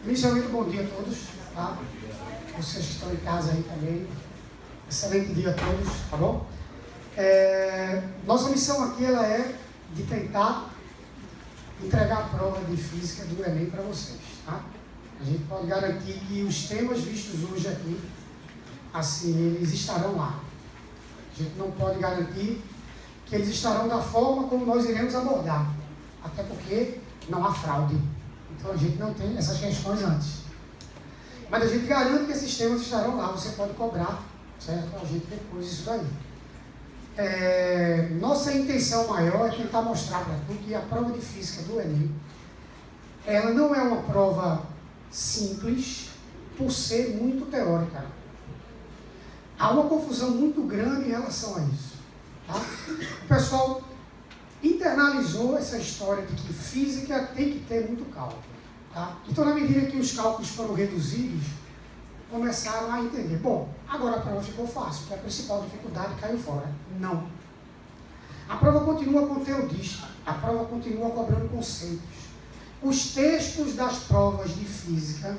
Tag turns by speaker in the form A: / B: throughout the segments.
A: Inicialmente, bom dia a todos, tá? Vocês que estão em casa aí também. Excelente dia a todos, tá bom? Nossa missão aqui ela é de tentar entregar a prova de física do Enem para vocês, tá? A gente pode garantir que os temas vistos hoje aqui, assim, eles estarão lá. A gente não pode garantir que eles estarão da forma como nós iremos abordar, até porque não há fraude. Então a gente não tem essas questões antes. Mas a gente garante que esses temas estarão lá, você pode cobrar, certo? A gente depois isso daí. Nossa intenção maior é tentar mostrar para tu que a prova de física do Enem, ela não é uma prova simples por ser muito teórica. Há uma confusão muito grande em relação a isso. Tá? O pessoal internalizou essa história de que física tem que ter muito cálculo. Tá? Então, na medida que os cálculos foram reduzidos, começaram a entender. Bom, agora a prova ficou fácil, porque a principal dificuldade caiu fora. Não. A prova continua conteudista, a prova continua cobrando conceitos. Os textos das provas de física,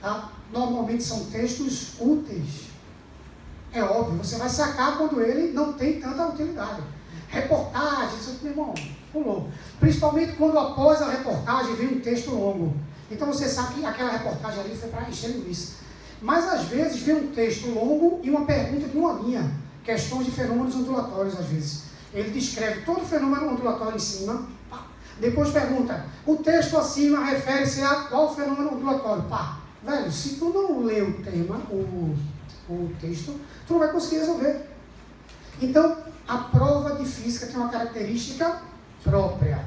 A: tá? Normalmente são textos úteis. É óbvio, você vai sacar quando ele não tem tanta utilidade. Reportagens, meu irmão, pulou. Principalmente quando após a reportagem vem um texto longo. Então você sabe que aquela reportagem ali foi para encher linguiça. Mas às vezes vem um texto longo e uma pergunta de uma linha. Questões de fenômenos ondulatórios às vezes. Ele descreve todo o fenômeno ondulatório em cima. Pá. Depois pergunta, o texto acima refere-se a qual fenômeno ondulatório? Pá. Velho, se tu não lê o tema, o texto, tu não vai conseguir resolver. Então, a prova de física tem uma característica própria.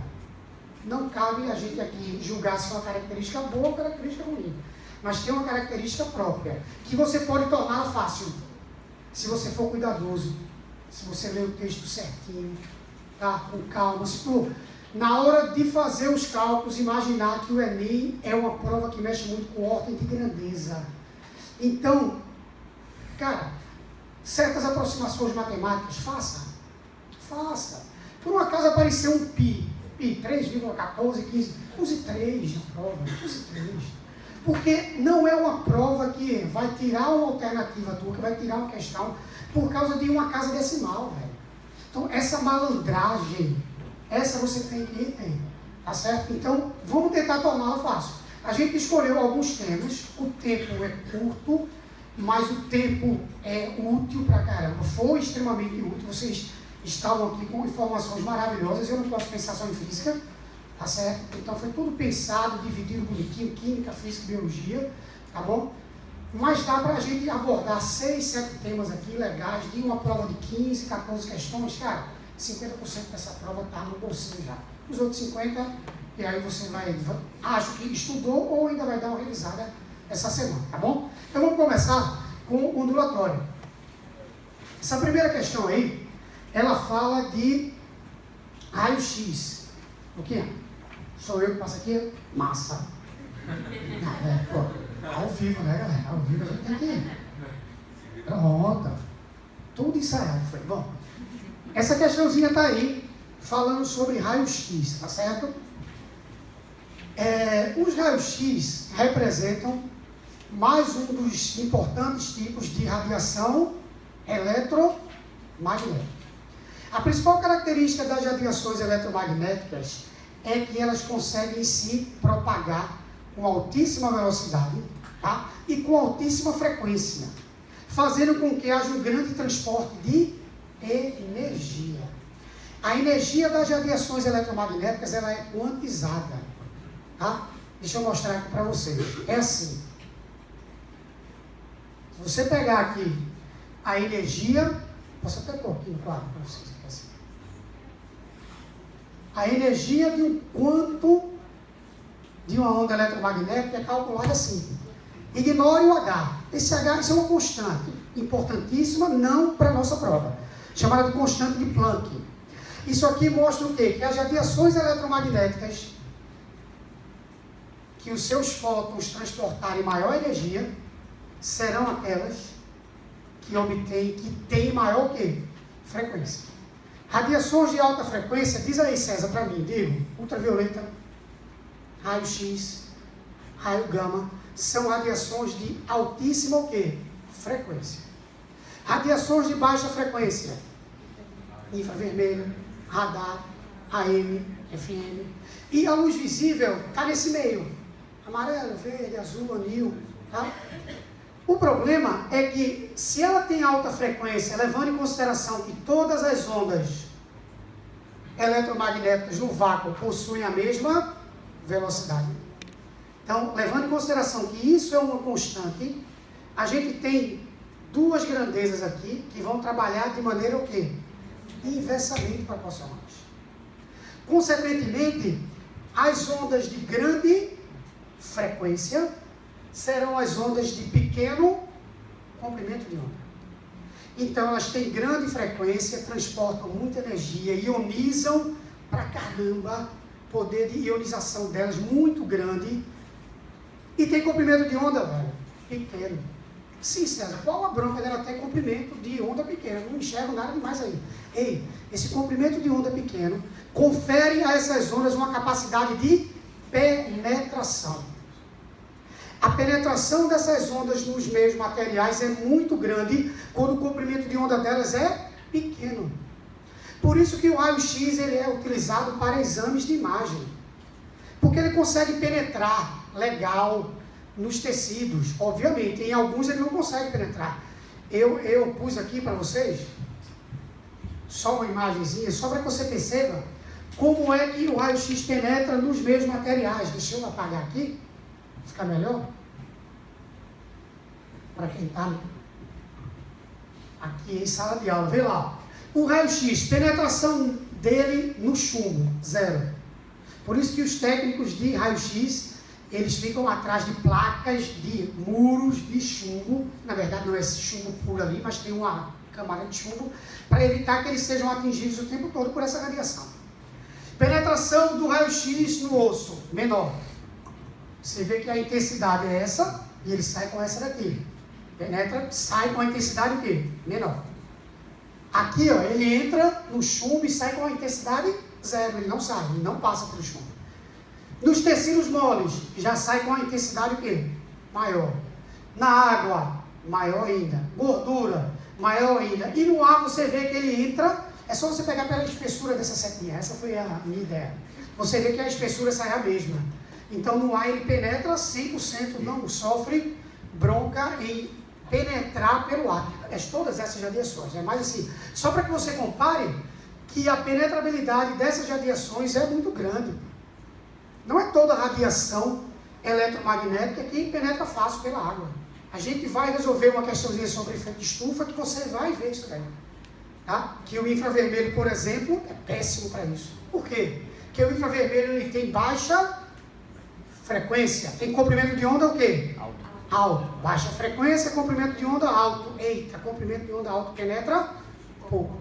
A: Não cabe a gente aqui julgar se é uma característica boa ou característica ruim. Mas tem uma característica própria, que você pode torná-la fácil, se você for cuidadoso, se você ler o texto certinho, tá? Com calma. Se tu, na hora de fazer os cálculos, imaginar que o Enem é uma prova que mexe muito com ordem de grandeza. Então, cara, certas aproximações matemáticas, faça. Por um acaso apareceu um pi 3,14, 15, use 3 na prova, use 3. Porque não é uma prova que vai tirar uma alternativa tua, que vai tirar uma questão por causa de uma casa decimal, velho. Então, essa malandragem, essa você tem que ter, tá certo? Então, vamos tentar torná-la fácil. A gente escolheu alguns temas, o tempo é curto, mas o tempo é útil pra caramba, foi extremamente útil, vocês estavam aqui com informações maravilhosas, eu não posso pensar só em física, tá certo? Então foi tudo pensado, dividido bonitinho, química, física, biologia, tá bom? Mas dá pra gente abordar 6, 7 temas aqui legais, de uma prova de 15, 14 questões, cara, 50% dessa prova tá no bolsinho já. Os outros 50, e aí você vai, acho que estudou ou ainda vai dar uma revisada essa semana, tá bom? Então vamos começar com o ondulatório. Essa primeira questão aí, ela fala de raio-x. O que é? Sou eu que passo aqui? Massa. Ao vivo, né, galera? Ao vivo a gente tem que ir. Pronto. Tudo ensaiado foi. Bom, essa questãozinha está aí, falando sobre raio-x, tá certo? Os raios-x representam mais um dos importantes tipos de radiação eletromagnética. A principal característica das radiações eletromagnéticas é que elas conseguem se propagar com altíssima velocidade, tá? E com altíssima frequência, fazendo com que haja um grande transporte de energia. A energia das radiações eletromagnéticas ela é quantizada, tá? Deixa eu mostrar aqui para vocês. É assim. Se você pegar aqui a energia, posso até pôr aqui no quadro para vocês. Assim. A energia de um quanto de uma onda eletromagnética é calculada assim. Ignore o H. Esse H isso é uma constante importantíssima, não para a nossa prova, chamada de constante de Planck. Isso aqui mostra o quê? Que as radiações eletromagnéticas que os seus fótons transportarem maior energia serão aquelas que têm maior quê? Frequência. Radiações de alta frequência, diz aí César para mim, digo, ultravioleta, raio-x, raio gama, são radiações de altíssima o quê? Frequência. Radiações de baixa frequência, infravermelho, radar, AM, FM. E a luz visível está nesse meio. Amarelo, verde, azul, anil. Tá? O problema é que, se ela tem alta frequência, levando em consideração que todas as ondas eletromagnéticas no vácuo possuem a mesma velocidade. Então, levando em consideração que isso é uma constante, a gente tem duas grandezas aqui que vão trabalhar de maneira o quê? Inversamente proporcionais. Consequentemente, as ondas de grande frequência serão as ondas de pequeno comprimento de onda. Então, elas têm grande frequência, transportam muita energia, ionizam pra caramba, poder de ionização delas muito grande, e tem comprimento de onda, velho, pequeno. Sim, César, qual a bronca dela ter comprimento de onda pequena? Não enxergo nada demais aí. Ei, esse comprimento de onda pequeno confere a essas ondas uma capacidade de penetração. A penetração dessas ondas nos meios materiais é muito grande quando o comprimento de onda delas é pequeno. Por isso que o raio-x ele é utilizado para exames de imagem. Porque ele consegue penetrar legal nos tecidos. Obviamente, em alguns ele não consegue penetrar. Eu pus aqui para vocês só uma imagenzinha, só para que você perceba como é que o raio-x penetra nos meios materiais. Deixa eu apagar aqui. Fica melhor? Para quem está aqui em sala de aula. Vê lá. O raio-x, penetração dele no chumbo, 0. Por isso que os técnicos de raio-x, eles ficam atrás de placas, de muros de chumbo. Na verdade não é esse chumbo puro ali, mas tem uma camada de chumbo, para evitar que eles sejam atingidos o tempo todo por essa radiação. Penetração do raio-x no osso, menor. Você vê que a intensidade é essa, e ele sai com essa daqui. Penetra, sai com a intensidade o quê? Menor. Aqui, ó, ele entra no chumbo e sai com a intensidade 0. Ele não sai, ele não passa pelo chumbo. Nos tecidos moles, já sai com a intensidade o quê? Maior. Na água, maior ainda. Gordura, maior ainda. E no ar você vê que ele entra, é só você pegar pela espessura dessa setinha. Essa foi a minha ideia. Você vê que a espessura sai a mesma. Então, no ar ele penetra 100%, não sofre bronca em penetrar pelo ar. Todas essas radiações. É mais assim, só para que você compare que a penetrabilidade dessas radiações é muito grande. Não é toda radiação eletromagnética que penetra fácil pela água. A gente vai resolver uma questãozinha sobre efeito de estufa que você vai ver isso daí. Tá? Que o infravermelho, por exemplo, é péssimo para isso. Por quê? Porque o infravermelho ele tem baixa frequência. Tem comprimento de onda o quê? Alto. Baixa frequência, comprimento de onda alto. Eita, comprimento de onda alto penetra pouco.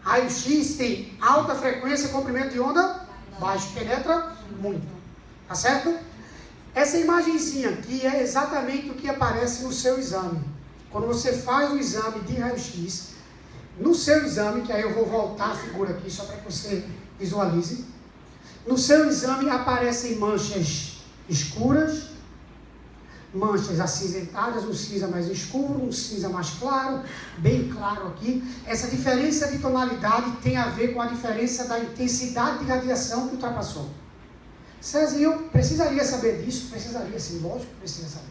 A: Raio-x tem alta frequência, comprimento de onda baixo, penetra muito. Tá certo? Essa imagenzinha aqui é exatamente o que aparece no seu exame. Quando você faz o exame de raio-x, no seu exame, que aí eu vou voltar a figura aqui só para que você visualize. No seu exame aparecem manchas escuras, manchas acinzentadas, um cinza mais escuro, um cinza mais claro, bem claro aqui. Essa diferença de tonalidade tem a ver com a diferença da intensidade de radiação que ultrapassou. César, eu precisaria saber disso? Precisaria, sim, lógico que precisa saber.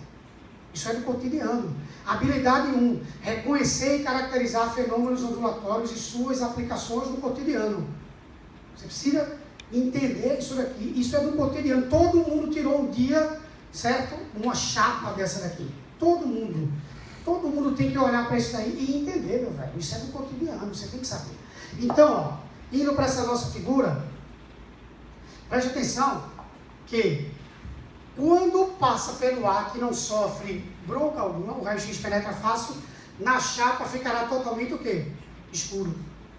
A: Isso é do cotidiano. Habilidade 1, reconhecer e caracterizar fenômenos ondulatórios e suas aplicações no cotidiano. Você precisa entender isso daqui. Isso é do cotidiano. Todo mundo tirou um dia, certo? Uma chapa dessa daqui. Todo mundo. Todo mundo tem que olhar para isso daí e entender, meu velho. Isso é do cotidiano, você tem que saber. Então, ó, indo para essa nossa figura, preste atenção que quando passa pelo ar que não sofre bronca alguma, o raio-x penetra fácil, na chapa ficará totalmente o quê? Escuro.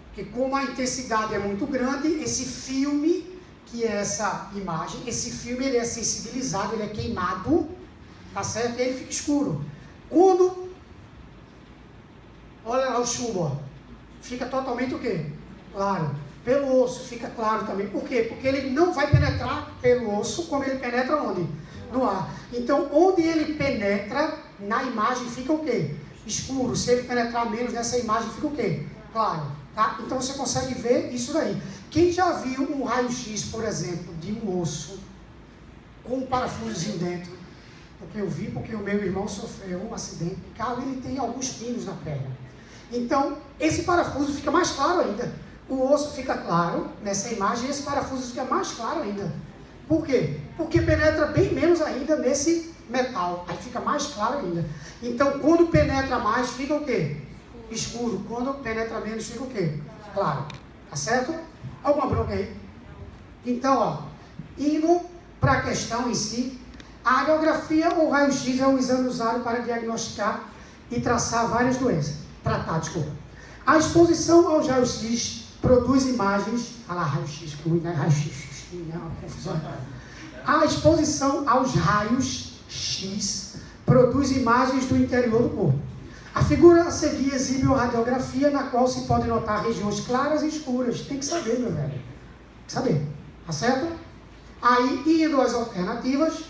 A: Porque como a intensidade é muito grande, esse filme, que é essa imagem, esse filme ele é sensibilizado, ele é queimado, tá certo? E ele fica escuro. Quando, olha lá o chumbo, ó, fica totalmente o quê? Claro. Pelo osso fica claro também. Por quê? Porque ele não vai penetrar pelo osso como ele penetra onde? No ar. Então, onde ele penetra, na imagem fica o quê? Escuro. Se ele penetrar menos nessa imagem, fica o quê? Claro. Tá? Então, você consegue ver isso daí. Quem já viu um raio-x, por exemplo, de um osso com um parafusozinho dentro? Porque eu vi, porque o meu irmão sofreu um acidente de carro e ele tem alguns pinos na perna. Então, esse parafuso fica mais claro ainda. O osso fica claro nessa imagem e esse parafuso fica mais claro ainda. Por quê? Porque penetra bem menos ainda nesse metal. Aí fica mais claro ainda. Então, quando penetra mais, fica o quê? Escuro. Quando penetra menos, fica o quê? Claro. Tá certo? Alguma bronca aí? Então, ó, indo para a questão em si, a radiografia ou raio-x é um exame usado para diagnosticar e traçar várias doenças. Tratar, desculpa. A exposição aos raios-x produz imagens. Fala raio-x, né? Raio-x, é uma confusão. A exposição aos raios-x produz imagens do interior do corpo. A figura a seguir exibe uma radiografia na qual se pode notar regiões claras e escuras. Tem que saber, meu velho. Tem que saber. Tá certo? Aí, indo às alternativas,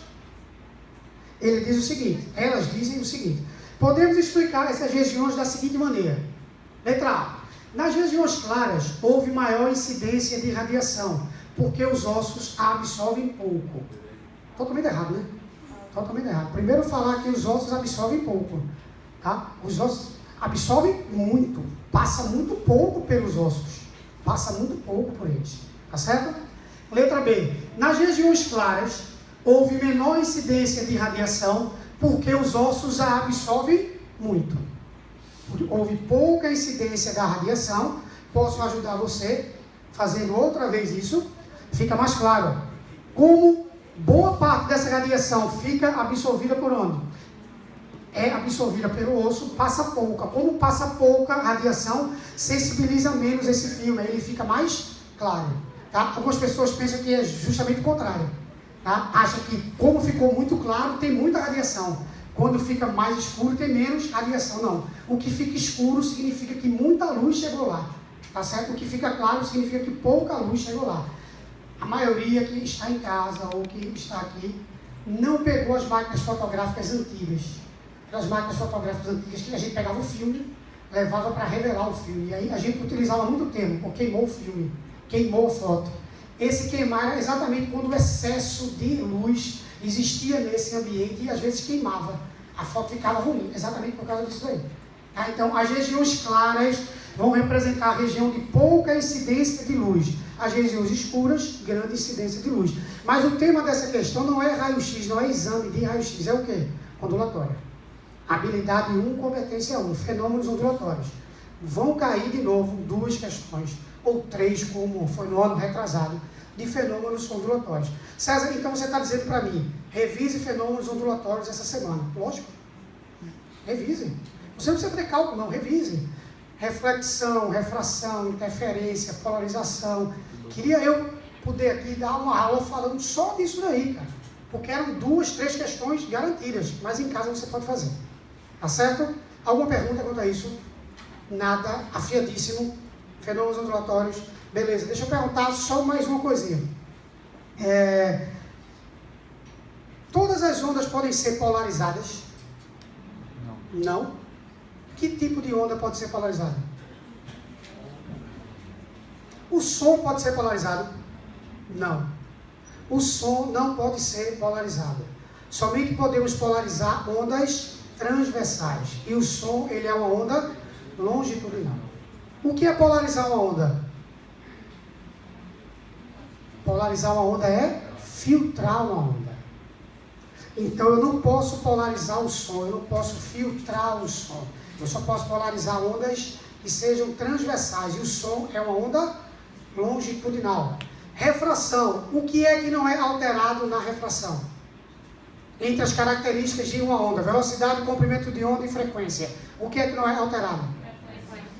A: ele diz o seguinte, elas dizem o seguinte: podemos explicar essas regiões da seguinte maneira. Letra A. Nas regiões claras, houve maior incidência de radiação, porque os ossos a absorvem pouco. Totalmente errado, né? Totalmente errado. Primeiro falar que os ossos absorvem pouco. Tá? Os ossos absorvem muito. Passa muito pouco pelos ossos. Passa muito pouco por eles. Tá certo? Letra B. Nas regiões claras, houve menor incidência de radiação, porque os ossos a absorvem muito. Houve pouca incidência da radiação. Posso ajudar você fazendo outra vez isso. Fica mais claro. Como boa parte dessa radiação fica absorvida por onde? É absorvida pelo osso, passa pouca. Como passa pouca radiação, sensibiliza menos esse filme, ele fica mais claro. Tá? Algumas pessoas pensam que é justamente o contrário. Tá? Acham que como ficou muito claro, tem muita radiação. Quando fica mais escuro, tem menos radiação. Não. O que fica escuro significa que muita luz chegou lá. Tá certo? O que fica claro significa que pouca luz chegou lá. A maioria que está em casa ou que está aqui não pegou as máquinas fotográficas antigas. Aquelas máquinas fotográficas antigas que a gente pegava o filme, levava para revelar o filme. E aí a gente utilizava muito tempo, porque queimou o filme, queimou a foto. Esse queimar era exatamente quando o excesso de luz existia nesse ambiente e às vezes queimava. A foto ficava ruim, exatamente por causa disso aí. Tá? Então, as regiões claras vão representar a região de pouca incidência de luz. As regiões escuras, grande incidência de luz. Mas o tema dessa questão não é raio-x, não é exame de raio-x, é o quê? Ondulatória. Habilidade 1, competência 1, fenômenos ondulatórios. Vão cair de novo 2 questões, ou 3, como foi no ano retrasado, de fenômenos ondulatórios. César, então você está dizendo para mim, revise fenômenos ondulatórios essa semana. Lógico. Revise. Você não precisa ter cálculo, não. Revise. Reflexão, refração, interferência, polarização. Queria eu poder aqui dar uma aula falando só disso daí, cara. Porque eram 2, 3 questões garantidas. Mas em casa você pode fazer. Tá certo? Alguma pergunta quanto a isso? Nada. Afiadíssimo. Fenômenos ondulatórios. Beleza. Deixa eu perguntar só mais uma coisinha. Todas as ondas podem ser polarizadas? Não. Que tipo de onda pode ser polarizada? O som pode ser polarizado? Não. O som não pode ser polarizado. Somente podemos polarizar ondas transversais. E o som, ele é uma onda longitudinal. O que é polarizar uma onda? Polarizar uma onda é filtrar uma onda. Então eu não posso polarizar o som, eu não posso filtrar o som. Eu só posso polarizar ondas que sejam transversais. E o som é uma onda longitudinal. Refração. O que é que não é alterado na refração? Entre as características de uma onda: velocidade, comprimento de onda e frequência. O que é que não é alterado?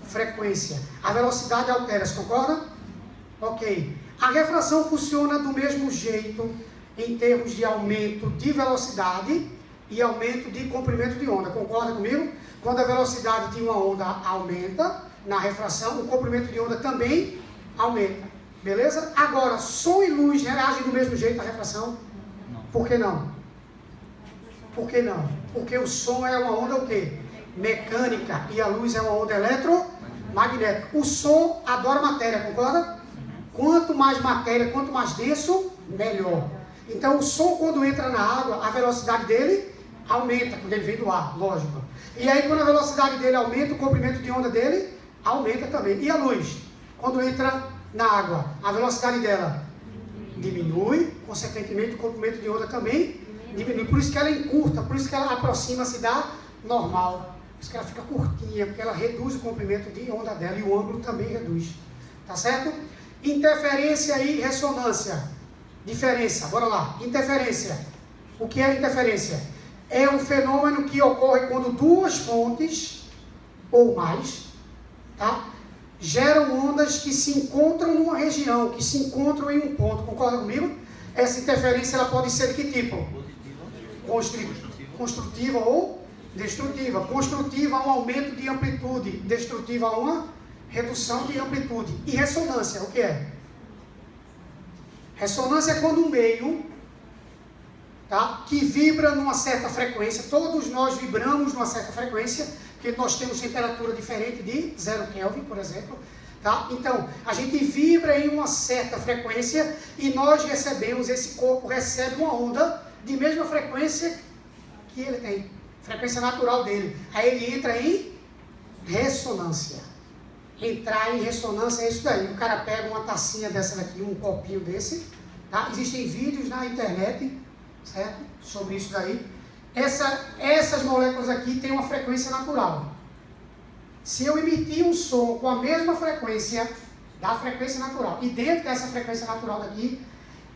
A: Frequência. A velocidade altera-se, concorda? Ok. A refração funciona do mesmo jeito em termos de aumento de velocidade e aumento de comprimento de onda. Concorda comigo? Quando a velocidade de uma onda aumenta, na refração, o comprimento de onda também aumenta. Beleza? Agora, som e luz reagem do mesmo jeito na refração? Não. Por que não? Por que não? Porque o som é uma onda o quê? Mecânica. E a luz é uma onda eletromagnética. O som adora matéria, concorda? Quanto mais matéria, quanto mais denso, melhor. Então o som, quando entra na água, a velocidade dele aumenta, quando ele vem do ar, lógico. E aí quando a velocidade dele aumenta, o comprimento de onda dele aumenta também. E a luz? Quando entra na água, a velocidade dela diminui, consequentemente o comprimento de onda também diminui. Por isso que ela encurta, por isso que ela aproxima-se da normal. Por isso que ela fica curtinha, porque ela reduz o comprimento de onda dela e o ângulo também reduz. Tá certo? Interferência e ressonância. Diferença, bora lá. Interferência. O que é interferência? É um fenômeno que ocorre quando duas fontes ou mais, tá, geram ondas que se encontram numa região, que se encontram em um ponto. Concorda comigo? Essa interferência ela pode ser de que tipo? Construtiva ou destrutiva. Construtiva a um aumento de amplitude, destrutiva a uma redução de amplitude. E ressonância, o que é? Ressonância é quando um meio, tá, que vibra numa certa frequência, todos nós vibramos numa certa frequência, porque nós temos temperatura diferente de 0 Kelvin, por exemplo. Tá? Então, a gente vibra em uma certa frequência e nós recebemos, esse corpo recebe uma onda de mesma frequência que ele tem, frequência natural dele. Aí ele entra em ressonância. Entrar em ressonância é isso daí. O cara pega uma tacinha dessa daqui, um copinho desse, tá? Existem vídeos na internet, certo? Sobre isso daí. Essas moléculas aqui têm uma frequência natural. Se eu emitir um som com a mesma frequência da frequência natural, e dentro dessa frequência natural daqui,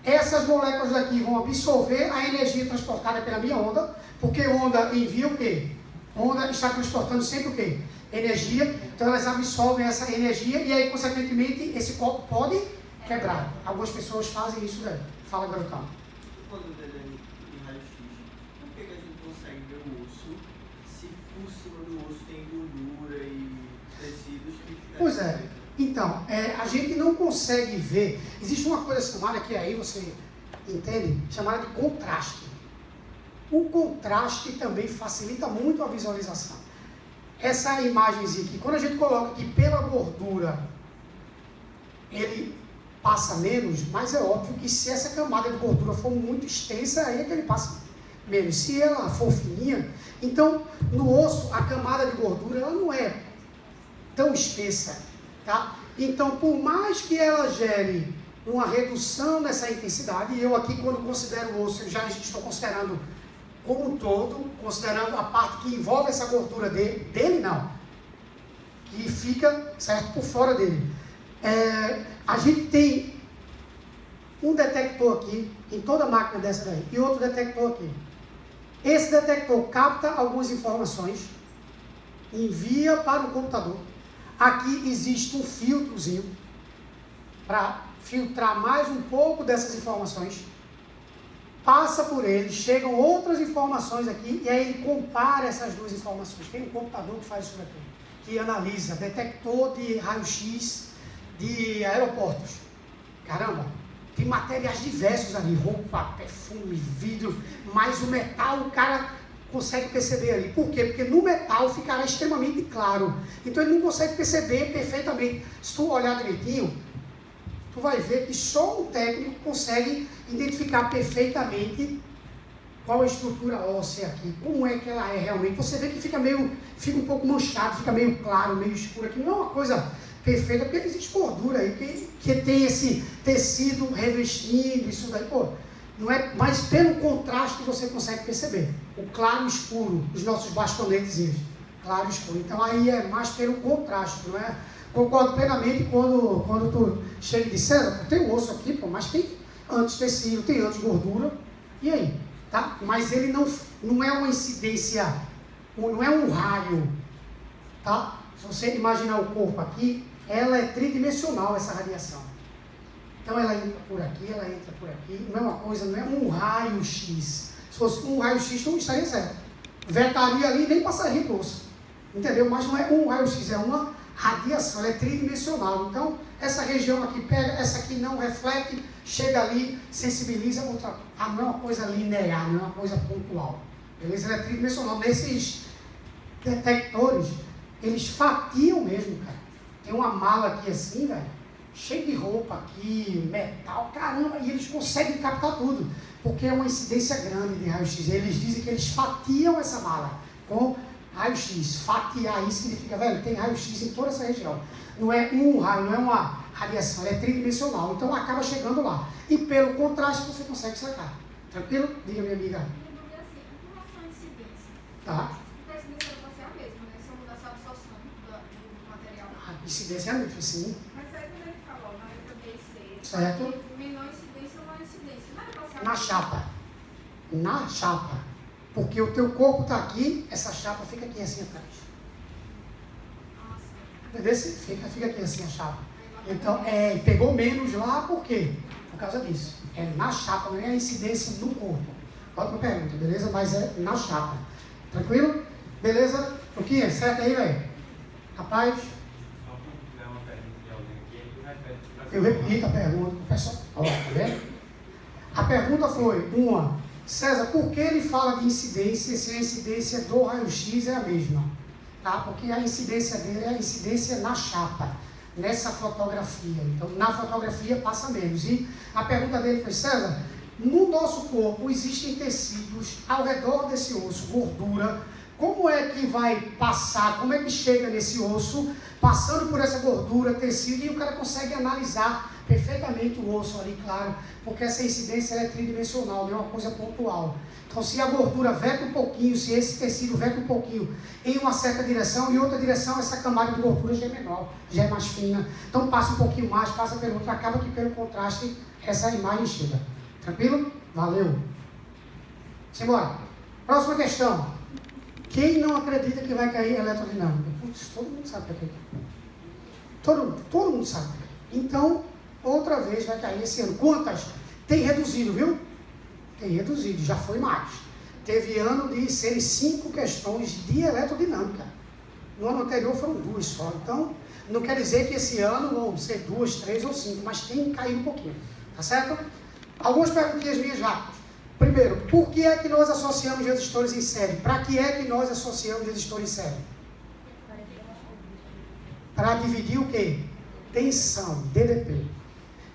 A: essas moléculas daqui vão absorver a energia transportada pela minha onda, porque onda envia o quê? Onda está transportando sempre o quê? Energia, então elas absorvem essa energia e aí, consequentemente, esse copo pode quebrar. Algumas pessoas fazem isso daí. Fala, garotão.
B: Quando o desenho de raio-x, por que a gente consegue ver o osso se por cima do osso tem gordura e tecidos que...
A: Pois é. Então, a gente não consegue ver. Existe uma coisa chamada, que aí você entende, chamada de contraste. O contraste também facilita muito a visualização. Essa imagenzinha aqui, quando a gente coloca que pela gordura ele passa menos, mas é óbvio que se essa camada de gordura for muito extensa, aí é que ele passa menos. Se ela for fininha, então no osso a camada de gordura ela não é tão espessa, tá? Então por mais que ela gere uma redução nessa intensidade, e eu aqui quando considero o osso, eu já estou considerando como um todo, considerando a parte que envolve essa gordura dele não, que fica, certo, por fora dele. A gente tem um detector aqui, em toda máquina dessa daí, e outro detector aqui. Esse detector capta algumas informações, envia para o computador. Aqui existe um filtrozinho para filtrar mais um pouco dessas informações. Passa por ele, chegam outras informações aqui, e aí ele compara essas duas informações. Tem um computador que faz isso daqui, que analisa, detector de raio-x de aeroportos. Caramba, tem materiais diversos ali, roupa, perfume, vidro, mas o metal o cara consegue perceber ali. Por quê? Porque no metal ficará extremamente claro. Então ele não consegue perceber perfeitamente. Se tu olhar direitinho, tu vai ver que só um técnico consegue identificar perfeitamente qual a estrutura óssea aqui, como é que ela é realmente. Você vê que fica um pouco manchado, fica meio claro, meio escuro aqui. Não é uma coisa perfeita, porque existe gordura aí, que tem esse tecido revestindo, isso daí, pô. Não é, mas pelo contraste você consegue perceber. O claro e escuro, os nossos bastonetes, claro e escuro. Então aí é mais pelo contraste, não é? Concordo plenamente quando tu chega e diz, César, tem um osso aqui, pô, mas tem antes tecido, tem antes gordura, e aí? Tá? Mas ele não é uma incidência, não é um raio, tá? Se você imaginar o corpo aqui, ela é tridimensional, essa radiação. Então ela entra por aqui, ela entra por aqui, não é uma coisa, não é um raio-x. Se fosse um raio-x, não estaria certo. Vetaria ali e nem passaria para o osso. Entendeu? Mas não é um raio-x, é uma radiação, ela é tridimensional. Então, essa região aqui pega, essa aqui não reflete, chega ali, sensibiliza, outra. Não é uma coisa linear, não é uma coisa pontual. Beleza? Ele é tridimensional. Nesses detectores, eles fatiam mesmo, cara. Tem uma mala aqui assim, velho, cheio de roupa aqui, metal, caramba, e eles conseguem captar tudo, porque é uma incidência grande de raio-x. Eles dizem que eles fatiam essa mala com raio-x. Fatiar isso significa, velho, tem raio-x em toda essa região. Não é um raio, não é uma radiação, ela é tridimensional, então acaba chegando lá. E pelo contraste você consegue sacar. Tranquilo? Diga, minha amiga.
C: Com relação à incidência.
A: Tá.
C: A incidência pode ser a mesma, né? Se eu mudasse a absorção do material.
A: A incidência é muito, sim.
C: Mas aí quando ele falou na letra B e C,
A: Certo.
C: menor incidência ou maior incidência, não era pra ser a
A: Na
C: mesma?
A: chapa. Na chapa. Porque o teu corpo está aqui, essa chapa fica aqui assim atrás.
C: Ah, sim.
A: Entendeu? Fica aqui assim a chapa. Então, pegou menos lá, por quê? Por causa disso. É na chapa, não é a incidência no corpo. Ótima pergunta, beleza? Mas é na chapa. Tranquilo? Beleza? O que é? Certo aí, velho? Rapaz? Eu repito a pergunta pro pessoal. Olha, tá vendo? A pergunta foi, César, por que ele fala de incidência se a incidência do raio-x é a mesma? Tá? Porque a incidência dele é a incidência na chapa, nessa fotografia. Então, na fotografia passa menos. E a pergunta dele foi, César, no nosso corpo existem tecidos ao redor desse osso, gordura. Como é que vai passar, como é que chega nesse osso, passando por essa gordura, tecido, e o cara consegue analisar perfeitamente o osso ali, claro, porque essa incidência é tridimensional, não é uma coisa pontual. Então, se a gordura veta um pouquinho, se esse tecido veta um pouquinho em uma certa direção, em outra direção, essa camada de gordura já é menor, já é mais fina. Então, passa um pouquinho mais, passa pelo outro, acaba que pelo contraste essa imagem chega. Tranquilo? Valeu. Simbora. Próxima questão. Quem não acredita que vai cair eletrodinâmica? Putz, todo mundo sabe que vai cair. Todo mundo sabe. Então, outra vez vai cair esse ano. Quantas? Tem reduzido, viu? Tem reduzido, já foi mais. Teve ano de serem 5 questões de eletrodinâmica. No ano anterior foram 2 só. Então, não quer dizer que esse ano vão ser 2, 3 ou 5, mas tem caído um pouquinho. Tá certo? Algumas perguntinhas minhas rápidas. Primeiro, por que é que nós associamos resistores em série? Para que é que nós associamos resistor em série? Para dividir o quê? Tensão, DDP.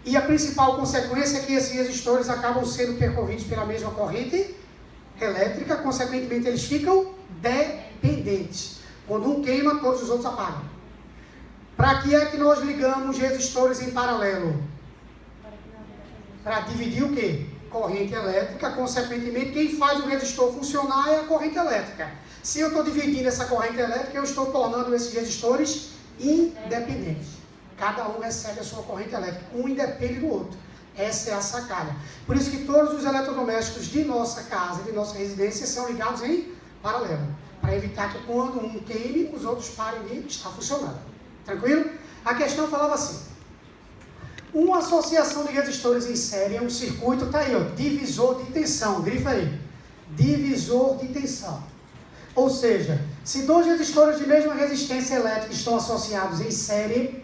A: E a principal consequência é que esses resistores acabam sendo percorridos pela mesma corrente elétrica, consequentemente eles ficam dependentes. Quando um queima, todos os outros apagam. Para que é que nós ligamos resistores em paralelo? Para dividir o quê? Corrente elétrica, consequentemente, quem faz o resistor funcionar é a corrente elétrica. Se eu estou dividindo essa corrente elétrica, eu estou tornando esses resistores independentes. Cada um recebe a sua corrente elétrica, um independe do outro. Essa é a sacada. Por isso que todos os eletrodomésticos de nossa casa, de nossa residência, são ligados em paralelo, para evitar que quando um queime, os outros parem de estar funcionando. Tranquilo? A questão falava assim. Uma associação de resistores em série é um circuito, está aí, ó, divisor de tensão, grifa aí, divisor de tensão. Ou seja, se 2 resistores de mesma resistência elétrica estão associados em série,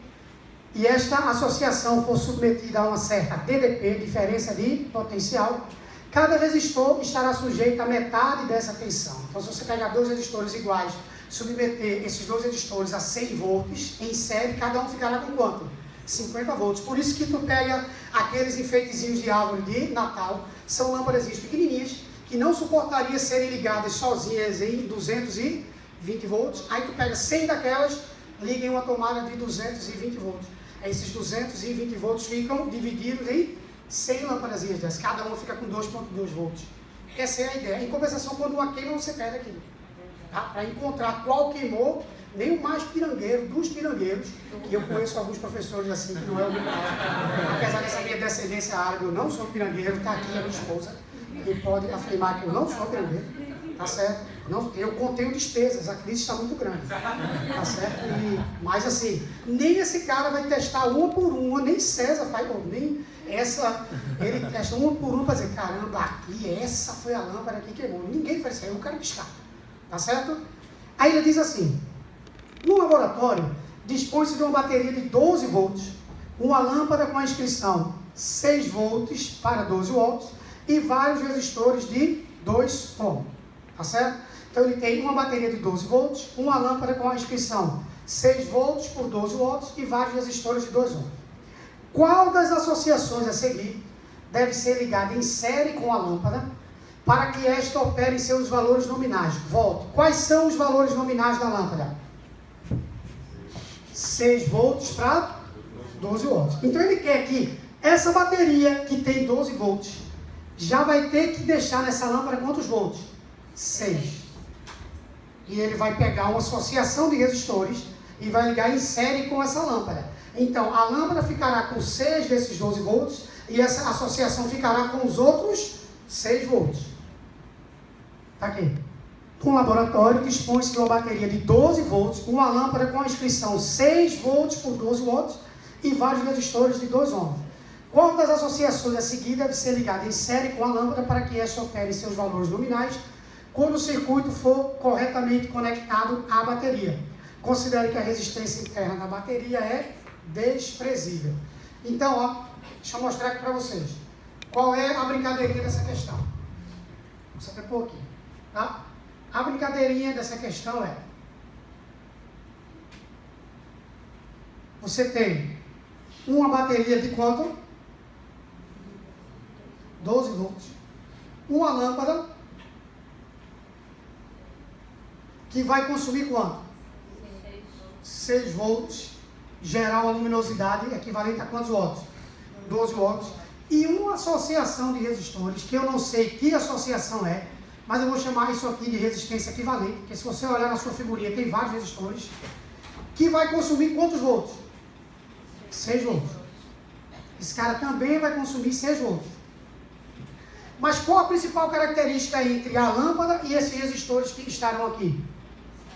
A: e esta associação for submetida a uma certa DDP, diferença de potencial, cada resistor estará sujeito a metade dessa tensão. Então, se você pegar 2 resistores iguais, submeter esses 2 resistores a 100 volts, em série, cada um ficará com quanto? 50 volts. Por isso que tu pega aqueles enfeitezinhos de árvore de Natal, são lâmpadas pequenininhas, que não suportariam serem ligadas sozinhas em 220 volts. Aí tu pega 100 daquelas, liga em uma tomada de 220 volts. Aí esses 220 volts ficam divididos em 100 lâmpadas dessas. Cada uma fica com 2,2 volts. Essa é a ideia. Em compensação, quando uma queima, você perde aquilo. Tá? Para encontrar qual queimou, nem o mais pirangueiro dos pirangueiros, que eu conheço alguns professores assim, que não é o meu caso. Apesar dessa minha descendência árabe, eu não sou pirangueiro, está aqui a minha esposa, e pode afirmar que eu não sou pirangueiro, tá certo? Não, eu contenho despesas, a crise está muito grande, tá certo? Mas assim, nem esse cara vai testar uma por uma, nem César faz, nem essa, ele testa uma por uma para dizer, caramba, aqui, essa foi a lâmpada que queimou. Ninguém faz isso aí, o cara descarta, tá certo? Aí ele diz assim, no laboratório, dispõe-se de uma bateria de 12 volts, uma lâmpada com a inscrição 6 volts para 12 volts e vários resistores de 2 ohms. tá certo? Então ele tem uma bateria de 12 volts, uma lâmpada com a inscrição 6 volts por 12 watts e vários resistores de 2 ohms. Qual das associações a seguir deve ser ligada em série com a lâmpada para que esta opere em seus valores nominais? Volto. Quais são os valores nominais da lâmpada? 6 volts para 12 watts. Então ele quer que essa bateria que tem 12 volts já vai ter que deixar nessa lâmpada quantos volts? 6. E ele vai pegar uma associação de resistores e vai ligar em série com essa lâmpada. Então a lâmpada ficará com 6 desses 12 volts e essa associação ficará com os outros 6 volts. Está aqui. Um laboratório dispõe-se de uma bateria de 12 volts, uma lâmpada com a inscrição 6 volts por 12 watts e vários resistores de 2 ohms. Qual das associações a seguir deve ser ligada em série com a lâmpada para que esta opere seus valores nominais quando o circuito for corretamente conectado à bateria? Considere que a resistência interna da bateria é desprezível. Então, ó, deixa eu mostrar aqui para vocês. Qual é a brincadeirinha dessa questão? Vamos até pôr aqui, tá? A brincadeirinha dessa questão é: você tem uma bateria de quanto? 12 volts. Uma lâmpada que vai consumir quanto? 6 volts, gerar uma luminosidade equivalente a quantos watts? 12 watts. E uma associação de resistores, que eu não sei que associação é, mas eu vou chamar isso aqui de resistência equivalente, porque se você olhar na sua figurinha, tem vários resistores, que vai consumir quantos volts? 6 volts. Esse cara também vai consumir 6 volts. Mas qual a principal característica entre a lâmpada e esses resistores que estarão aqui?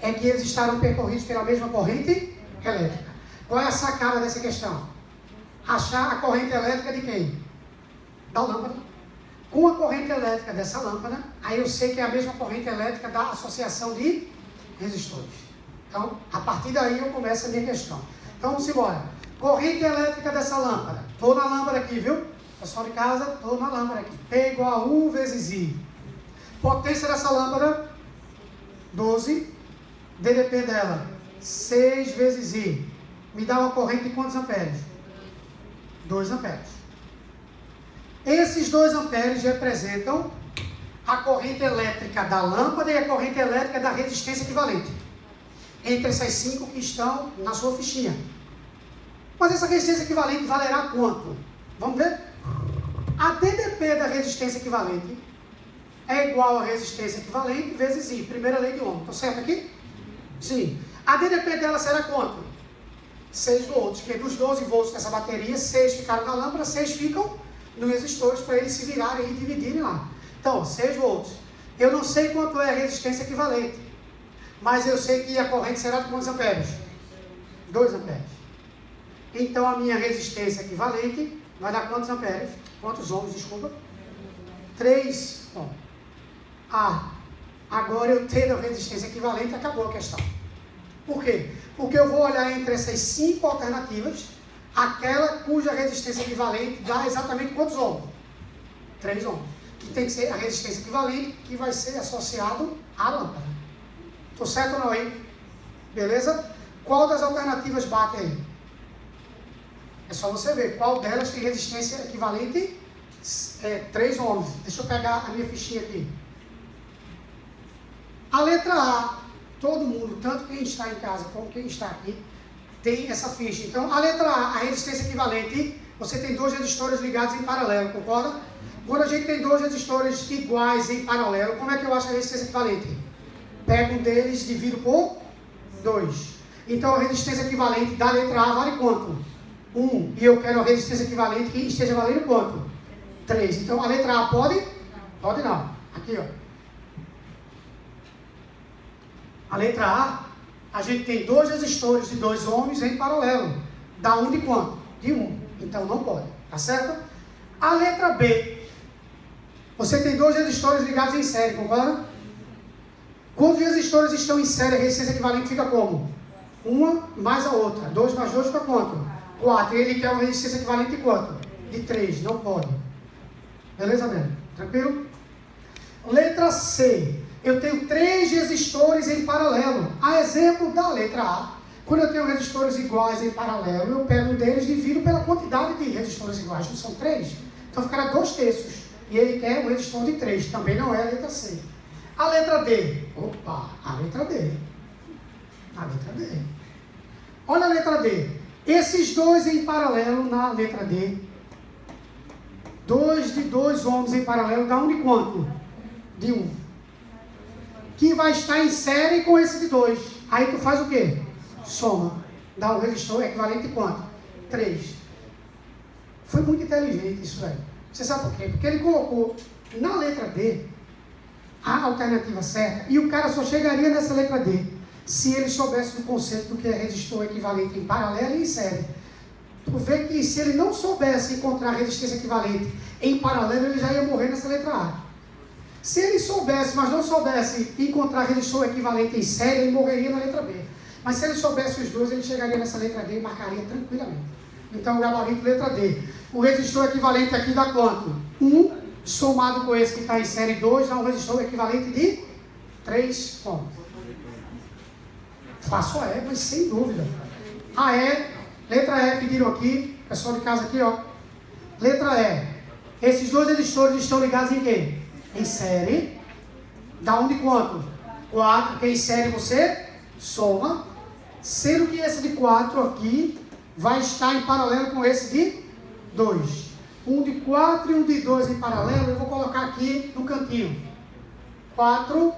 A: É que eles estarão percorridos pela mesma corrente elétrica. Qual é a sacada dessa questão? Achar a corrente elétrica de quem? Da lâmpada. Com a corrente elétrica dessa lâmpada, aí eu sei que é a mesma corrente elétrica da associação de resistores. Então, a partir daí eu começo a minha questão. Então, vamos embora. Corrente elétrica dessa lâmpada. Estou na lâmpada aqui, viu? Pessoal de casa, estou na lâmpada aqui. P igual a 1 vezes I. Potência dessa lâmpada, 12. DDP dela, 6 vezes I. Me dá uma corrente de quantos amperes? 2 amperes. Esses 2 amperes representam a corrente elétrica da lâmpada e a corrente elétrica da resistência equivalente. Entre essas 5 que estão na sua fichinha. Mas essa resistência equivalente valerá quanto? Vamos ver? A DDP da resistência equivalente é igual a resistência equivalente vezes I. Primeira lei de Ohm. Estou certo aqui? Sim. A DDP dela será quanto? 6 volts. Porque dos 12 volts dessa bateria, 6 ficaram na lâmpada, 6 ficam nos resistores para eles se virarem e dividirem lá. Então, 6 volts. Eu não sei quanto é a resistência equivalente, mas eu sei que a corrente será de quantos amperes? 2 amperes. Então, a minha resistência equivalente vai dar quantos amperes? Quantos ohms, desculpa? 3 ohms. Agora eu tendo a resistência equivalente, acabou a questão. Por quê? Porque eu vou olhar entre essas 5 alternativas, aquela cuja resistência equivalente dá exatamente quantos ohms? 3 ohms. Que tem que ser a resistência equivalente, que vai ser associado à lâmpada. Estou certo ou não aí? Beleza? Qual das alternativas bate aí? É só você ver qual delas tem resistência equivalente 3 ohms. Deixa eu pegar a minha fichinha aqui. A letra A, todo mundo, tanto quem está em casa como quem está aqui, tem essa ficha. Então, a letra A, a resistência equivalente, você tem 2 resistores ligados em paralelo, concorda? Quando a gente tem 2 resistores iguais em paralelo, como é que eu acho a resistência equivalente? Pego um deles, divido por 2. Então, a resistência equivalente da letra A vale quanto? 1. E eu quero a resistência equivalente que esteja valendo quanto? 3. Então, a letra A pode? Pode não. Aqui, ó. A letra A gente tem 2 resistores de 2 ohms em paralelo. Dá 1 de quanto? De 1. Então não pode. Tá certo? A letra B. Você tem 2 resistores ligados em série, concorda? Quando os resistores estão em série, a resistência equivalente fica como? Uma mais a outra. 2 mais 2 fica quanto? 4. E ele quer uma resistência equivalente de quanto? De 3. Não pode. Beleza, Breno? Tranquilo? Letra C. Eu tenho 3 resistores em paralelo. A exemplo da letra A. Quando eu tenho resistores iguais em paralelo, eu pego um deles e divido pela quantidade de resistores iguais. Não são 3? Então ficará 2/3. E ele quer um resistor de 3. Também não é a letra C. A letra D. Opa, a letra D. A letra D. Olha a letra D. Esses 2 em paralelo na letra D. 2 de 2 ohms em paralelo dá um de quanto? De 1. Que vai estar em série com esse de 2. Aí tu faz o quê? Soma. Dá um resistor equivalente a quanto? 3. Foi muito inteligente isso, velho. Você sabe por quê? Porque ele colocou na letra D a alternativa certa e o cara só chegaria nessa letra D se ele soubesse do conceito do que é resistor equivalente em paralelo e em série. Tu vê que se ele não soubesse encontrar resistência equivalente em paralelo, ele já ia morrer nessa letra A. Se ele soubesse, mas não soubesse encontrar resistor equivalente em série, ele morreria na letra B. Mas se ele soubesse os dois, ele chegaria nessa letra D e marcaria tranquilamente. Então, o gabarito letra D. O resistor equivalente aqui dá quanto? 1, somado com esse que está em série 2, dá um resistor equivalente de 3 ohms. Faço a E, mas sem dúvida. A E, letra E, pediram aqui, pessoal de casa aqui, ó. Letra E. Esses 2 resistores estão ligados em quê? Em série. Dá um de quanto? 4, porque em série você soma. Sendo que esse de 4 aqui vai estar em paralelo com esse de 2. Um de 4 e um de 2 em paralelo, eu vou colocar aqui no cantinho. 4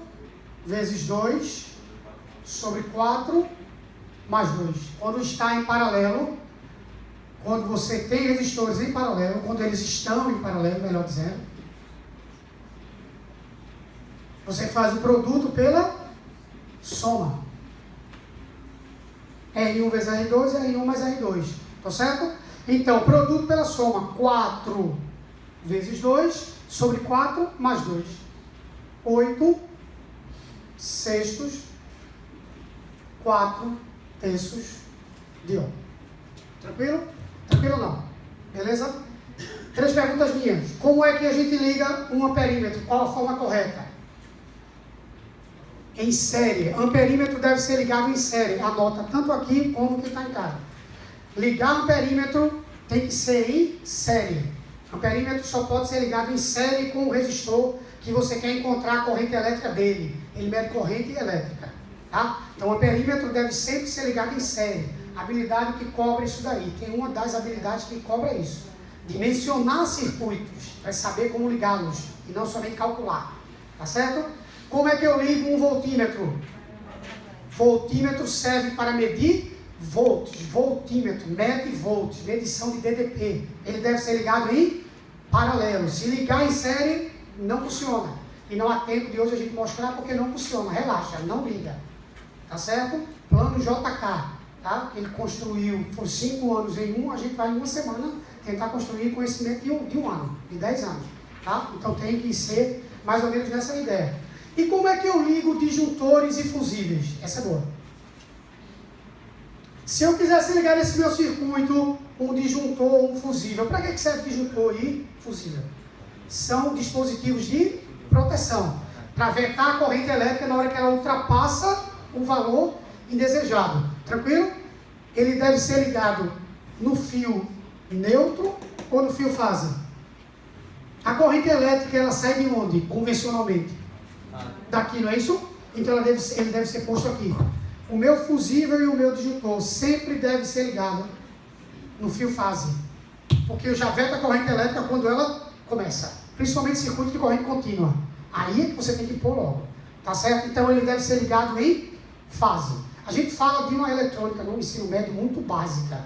A: vezes 2 sobre 4 mais 2. Quando está em paralelo, quando você tem resistores em paralelo, quando eles estão em paralelo, melhor dizendo, você faz o produto pela soma. R1 vezes R2 é R1 mais R2. Tá certo? Então, produto pela soma. 4 vezes 2 sobre 4 mais 2. 8 sextos, 4 terços de ohm. Tranquilo? Tranquilo ou não? Beleza? 3 perguntas minhas. Como é que a gente liga um amperímetro? Qual a forma correta? Em série. Amperímetro deve ser ligado em série. Anota tanto aqui como que está em casa. Ligar amperímetro tem que ser em série. Amperímetro só pode ser ligado em série com o resistor que você quer encontrar a corrente elétrica dele. Ele mede corrente elétrica. Tá? Então o amperímetro deve sempre ser ligado em série. Habilidade que cobra isso daí. Tem uma das habilidades que cobra isso. Dimensionar circuitos, para saber como ligá-los e não somente calcular. Tá certo? Como é que eu ligo um voltímetro? Voltímetro serve para medir volts. Voltímetro, mede volts, medição de DDP. Ele deve ser ligado em paralelo. Se ligar em série, não funciona. E não há tempo de hoje a gente mostrar porque não funciona. Relaxa, não liga. Tá certo? Plano JK, tá? Ele construiu por 5 anos em um, a gente vai em uma semana tentar construir conhecimento de um ano, de 10 anos. Tá? Então tem que ser mais ou menos nessa ideia. E como é que eu ligo disjuntores e fusíveis? Essa é boa. Se eu quisesse ligar nesse meu circuito um disjuntor ou um fusível, para que serve disjuntor e fusível? São dispositivos de proteção, para vetar a corrente elétrica na hora que ela ultrapassa um valor indesejado. Tranquilo? Ele deve ser ligado no fio neutro ou no fio fase? A corrente elétrica ela sai de onde? Convencionalmente. Daqui, não é isso? Então ele deve ser posto aqui. O meu fusível e o meu disjuntor sempre deve ser ligado no fio fase. Porque eu já veto a corrente elétrica quando ela começa. Principalmente circuito de corrente contínua. Aí é que você tem que pôr logo. Tá certo? Então ele deve ser ligado em fase. A gente fala de uma eletrônica no ensino médio muito básica.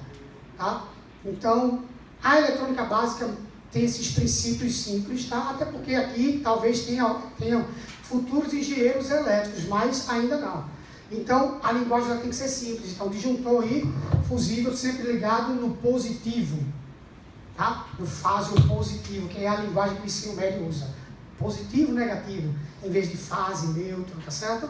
A: Tá? Então, a eletrônica básica tem esses princípios simples, tá? Até porque aqui talvez tenham futuros engenheiros elétricos, mas ainda não. Então, a linguagem já tem que ser simples. Então, disjuntor e fusível sempre ligado no positivo. Tá? No fase ou positivo, que é a linguagem que o ensino médio usa. Positivo e negativo, em vez de fase, neutro, tá certo?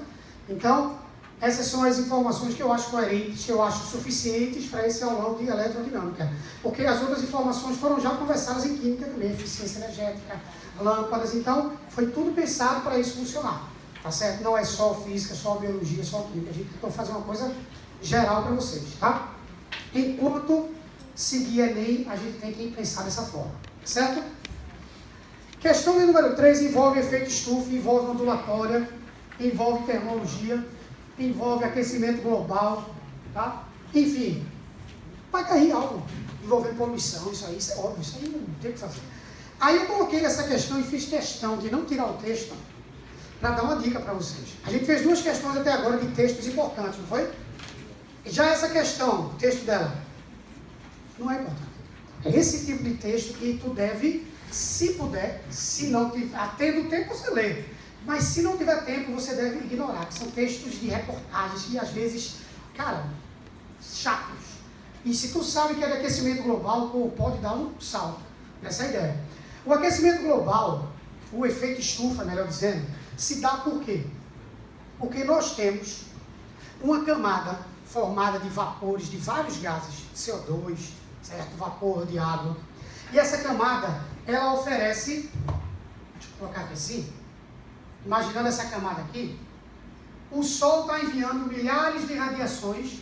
A: Então, Essas são as informações que eu acho coerentes, que eu acho suficientes para esse aulão de eletrodinâmica. Porque as outras informações foram já conversadas em química também, eficiência energética, lâmpadas, então foi tudo pensado para isso funcionar. Tá certo? Não é só física, só biologia, só química. A gente tentou fazer uma coisa geral para vocês, tá? Enquanto seguir Enem, a gente tem que pensar dessa forma, certo? Questão de número 3 envolve efeito estufa, envolve ondulatória, envolve termologia, envolve aquecimento global, tá? Enfim, vai cair algo envolvendo poluição, isso é óbvio, isso aí não tem o que fazer. Aí eu coloquei essa questão e fiz questão de não tirar o texto para dar uma dica para vocês. A gente fez 2 questões até agora de textos importantes, não foi? Já essa questão, o texto dela, não é importante. É esse tipo de texto que tu deve, se puder, se não tiver, tendo tempo você lê, mas se não tiver tempo você deve ignorar, que são textos de reportagens que às vezes, cara, chatos. E se tu sabe que é de aquecimento global, pô, pode dar um salto nessa ideia. O aquecimento global, o efeito estufa, melhor dizendo, se dá por quê? Porque nós temos uma camada formada de vapores de vários gases, CO2, certo? Vapor de água. E essa camada, ela oferece, deixa eu colocar aqui assim, imaginando essa camada aqui, o Sol está enviando milhares de radiações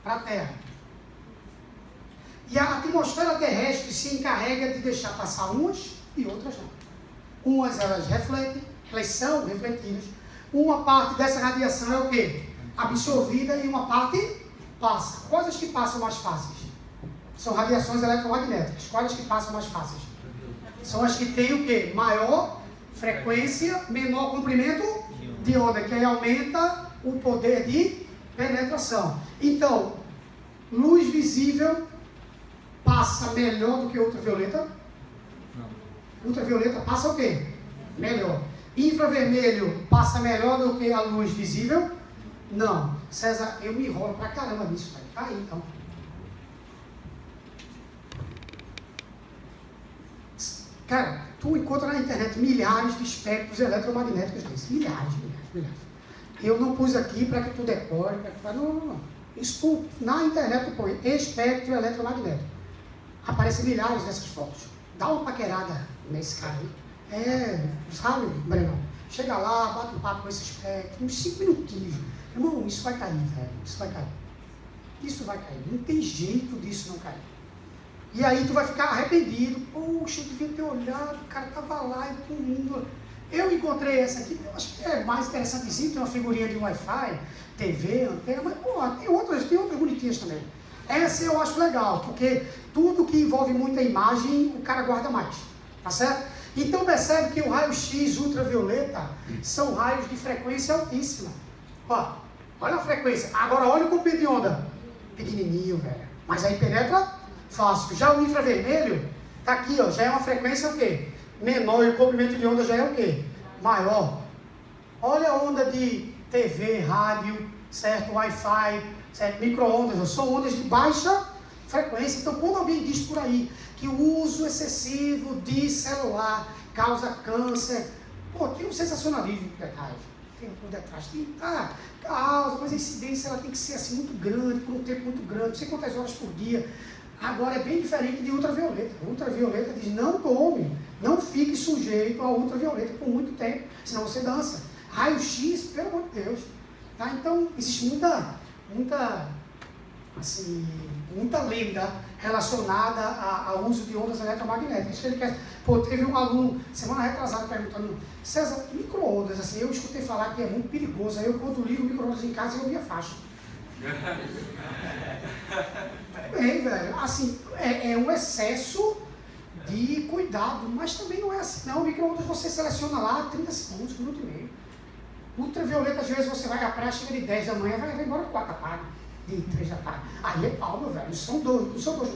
A: para a Terra. E a atmosfera terrestre se encarrega de deixar passar umas e outras não. Umas elas refletem, elas são refletidas. Uma parte dessa radiação é o quê? Absorvida e uma parte passa. Quais as que passam mais fáceis? São radiações eletromagnéticas. Quais as que passam mais fáceis? São as que têm o quê? Maior frequência, menor comprimento de onda, que aí aumenta o poder de penetração. Então, luz visível passa melhor do que ultravioleta? Ultravioleta passa o quê? Melhor. Infravermelho passa melhor do que a luz visível? Não. César, eu me enrolo pra caramba nisso, velho. Tá aí, então. Cara, tu encontra na internet milhares de espectros eletromagnéticos desses. Milhares. Eu não pus aqui para que tu decore, para que tu fale, não. Isso tu, na internet tu põe espectro eletromagnético. Aparecem milhares dessas fotos. Dá uma paquerada nesse cara aí. Sabe, Breno? Chega lá, bate um papo com esse espectro, uns 5 minutinhos. Irmão, isso vai cair, velho. Isso vai cair. Isso vai cair. Não tem jeito disso não cair. E aí tu vai ficar arrependido. Poxa, eu devia ter olhado, o cara tava lá e todo mundo. Eu encontrei essa aqui, eu acho que é mais interessantezinho, tem uma figurinha de Wi-Fi, TV, antena, mas pô, tem outras bonitinhas também. Essa eu acho legal, porque tudo que envolve muita imagem, o cara guarda mais, tá certo? Então percebe que o raio-x ultravioleta são raios de frequência altíssima. Ó, olha a frequência, agora olha o comprimento de onda, pequenininho, velho, mas aí penetra fácil. Já o infravermelho, tá aqui, ó, já é uma frequência o quê? Menor, e o comprimento de onda já é o quê? Maior. Olha a onda de TV, rádio, certo? Wi-Fi, certo? Micro-ondas, são ondas de baixa frequência. Então, quando alguém diz por aí que o uso excessivo de celular causa câncer, pô, tem um sensacionalismo por detrás. Tem por detrás. Causa, mas a incidência ela tem que ser assim muito grande, por um tempo muito grande, não sei quantas horas por dia. Agora é bem diferente de ultravioleta. Ultravioleta diz, não tome, não fique sujeito a ultravioleta por muito tempo, senão você dança. Raio-x, pelo amor de Deus. Tá? Então, existe muita lenda relacionada ao uso de ondas eletromagnéticas. Que ele quer. Pô, teve um aluno, semana retrasada, perguntando, César, micro-ondas, assim, eu escutei falar que é muito perigoso. Aí eu, quando ligo micro-ondas em casa, eu vi a faixa. Bem, velho, assim, é um excesso de cuidado, mas também não é assim, não. O micro-ondas você seleciona lá 30 segundos, 1 minuto e meio. Ultravioleta, às vezes você vai à praia, chega de 10 da manhã, vai embora 4 da tarde, de 3 da tarde. Aí é pau, meu velho, não são 2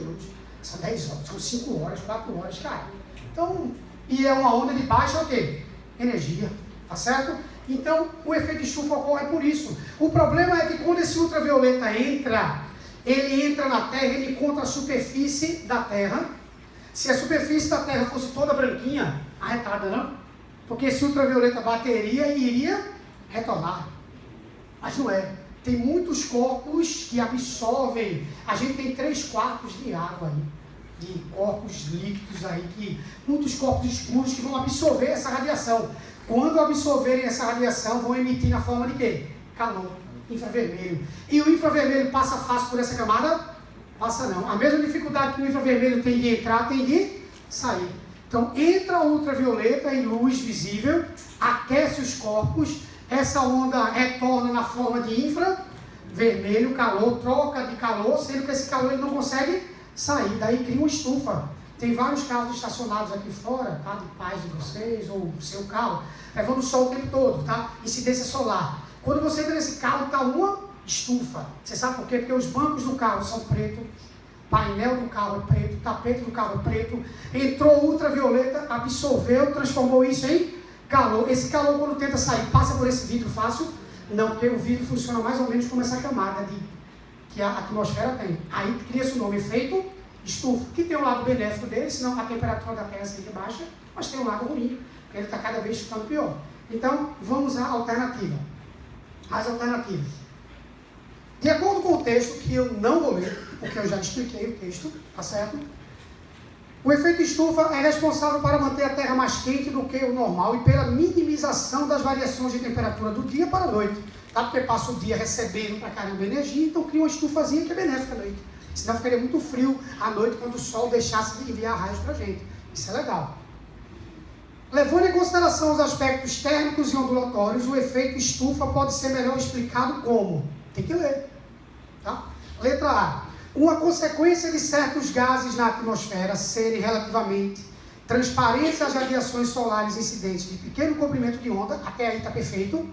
A: minutos, são 10 horas, são 5 horas, 4 horas, cara. Então, e é uma onda de baixa, o quê? Energia, tá certo? Então, o efeito estufa ocorre por isso. O problema é que quando esse ultravioleta entra, ele entra na Terra, ele encontra a superfície da Terra. Se a superfície da Terra fosse toda branquinha, arretada não? Porque esse ultravioleta bateria e iria retornar. Mas não é. Tem muitos corpos que absorvem. A gente tem 3/4 de água aí, de corpos líquidos aí, muitos corpos escuros que vão absorver essa radiação. Quando absorverem essa radiação, vão emitir na forma de quê? Calor, infravermelho. E o infravermelho passa fácil por essa camada? Passa não. A mesma dificuldade que o infravermelho tem de entrar, tem de sair. Então, entra a ultravioleta em luz visível, aquece os corpos, essa onda retorna na forma de infravermelho, calor, troca de calor, sendo que esse calor ele não consegue sair, daí cria uma estufa. Tem vários carros estacionados aqui fora, tá? De pais de vocês, ou o seu carro, levando o sol o tempo todo, tá? Incidência solar. Quando você entra nesse carro, está uma estufa. Você sabe por quê? Porque os bancos do carro são pretos, painel do carro é preto, tapete do carro é preto, entrou ultravioleta, absorveu, transformou isso em calor. Esse calor, quando tenta sair, passa por esse vidro fácil? Não, porque o vidro funciona mais ou menos como essa camada que a atmosfera tem. Aí cria-se o nome efeito estufa, que tem um lado benéfico dele, senão a temperatura da Terra seria baixa, mas tem um lado ruim, ele está cada vez ficando pior. Então, vamos à alternativa. As alternativas. De acordo com o texto, que eu não vou ler, porque eu já expliquei o texto, tá certo? O efeito estufa é responsável para manter a Terra mais quente do que o normal e pela minimização das variações de temperatura do dia para a noite. Tá? Porque passa o dia recebendo pra caramba energia, então cria uma estufazinha que é benéfica à noite. Senão ficaria muito frio à noite quando o sol deixasse de enviar raios pra gente. Isso é legal. Levando em consideração os aspectos térmicos e ondulatórios, o efeito estufa pode ser melhor explicado como? Tem que ler. Tá? Letra A. Uma consequência de certos gases na atmosfera serem relativamente transparentes às radiações solares incidentes de pequeno comprimento de onda, até aí está perfeito.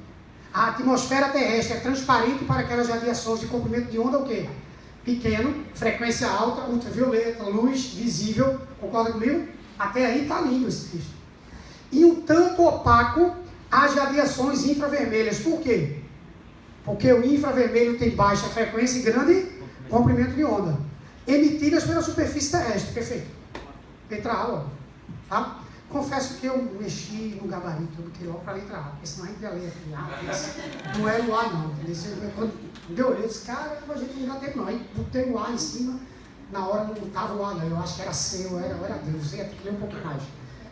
A: A atmosfera terrestre é transparente para aquelas radiações de comprimento de onda, o quê? Pequeno, frequência alta, ultravioleta, luz visível, concorda comigo? Até aí está lindo esse texto. E um tanto opaco às radiações infravermelhas. Por quê? Porque o infravermelho tem baixa frequência e grande comprimento de onda, emitidas pela superfície terrestre. Perfeito. Letra A, ó. Tá? Confesso que eu mexi no gabarito do QO para a letra A, porque senão a gente ia ler aqui. Não era o A, não. Quando eu olhei, eu disse, cara, a gente não dá tempo, não. Aí botei o A em cima, na hora não estava o A, não. Eu acho que era C, ou era D. Você ia ter que ler um pouquinho mais.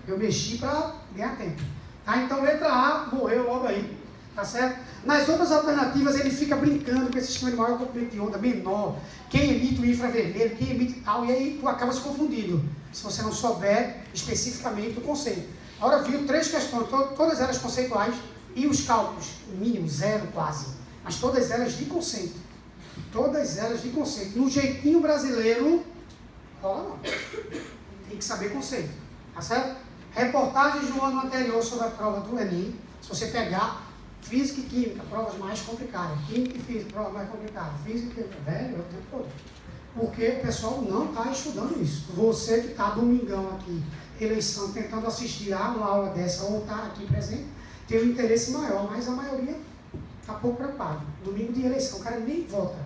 A: Eu mexi para ganhar tempo. Tá? Então, letra A morreu logo aí. Tá certo? Nas outras alternativas, ele fica brincando com esse sistema de maior comprimento de onda, menor, quem emite o infravermelho, quem emite tal, e aí tu acaba se confundindo, se você não souber especificamente o conceito. Agora viu 3 questões, todas elas conceituais, e os cálculos, o mínimo, 0 quase, mas todas elas de conceito. Todas elas de conceito. No jeitinho brasileiro, rola não. Tem que saber conceito, tá certo? Reportagens do ano anterior sobre a prova do Enem, se você pegar física e química, provas mais complicadas. Química e física, prova mais complicada. Física e química, velho, é o tempo todo. Porque o pessoal não está estudando isso. Você que está domingão aqui, eleição, tentando assistir a uma aula dessa ou está aqui presente, tem um interesse maior, mas a maioria está pouco preocupada. Domingo de eleição, o cara nem vota.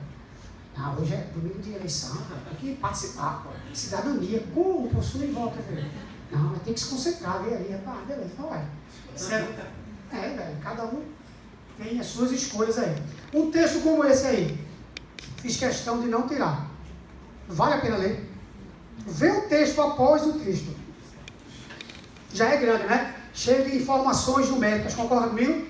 A: Ah, hoje é domingo de eleição, tem que participar, pô. Cidadania, como o professor nem vota, velho? Não, mas tem que se concentrar, ver ali, ah, beleza, então vai. Certo? Velho, cada um tem as suas escolhas aí. Um texto como esse aí, fiz questão de não tirar. Vale a pena ler. Vê o texto após o texto. Já é grande, né? Cheio de informações numéricas, concorda comigo?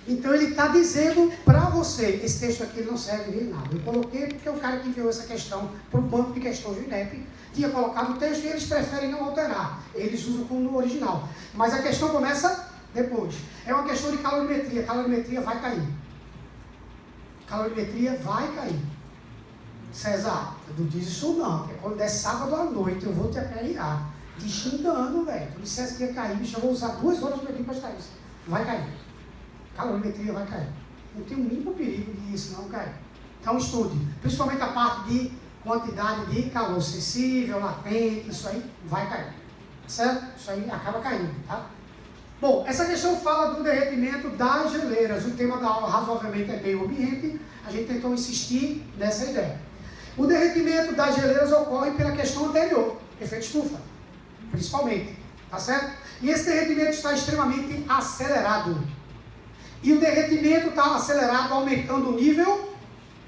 A: Então ele está dizendo para você, esse texto aqui não serve de nada. Eu coloquei porque o cara que enviou essa questão para o banco de questões do INEP tinha colocado o texto e eles preferem não alterar. Eles usam como no original. Mas a questão começa depois. É uma questão de calorimetria. Calorimetria vai cair. Calorimetria vai cair. César, não diz isso não, porque quando der sábado à noite eu vou te aperrear. Te xingando, velho. Tu dissesse que ia cair, bicho, eu vou usar 2 horas para estudar isso. Vai cair. Calorimetria vai cair. Não tem o mínimo perigo disso não cair. Então estude. Principalmente a parte de quantidade de calor sensível, latente, isso aí vai cair. Certo? Isso aí acaba caindo, tá? Bom, essa questão fala do derretimento das geleiras. O tema da aula razoavelmente é meio ambiente. A gente tentou insistir nessa ideia. O derretimento das geleiras ocorre pela questão anterior, efeito estufa, principalmente, tá certo? E esse derretimento está extremamente acelerado. E o derretimento está acelerado, aumentando o nível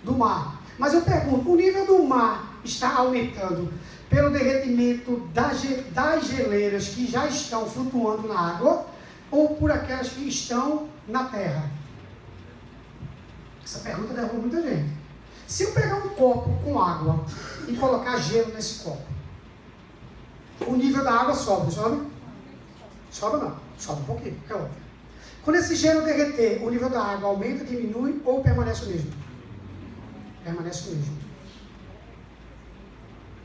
A: do mar. Mas eu pergunto, o nível do mar está aumentando pelo derretimento das geleiras que já estão flutuando na água ou por aquelas que estão na terra? Essa pergunta derruba muita gente. Se eu pegar um copo com água e colocar gelo nesse copo, o nível da água sobe, sobe? Sobe não? Sobe um pouquinho, é óbvio. Quando esse gelo derreter, o nível da água aumenta, diminui ou permanece o mesmo? Permanece o mesmo.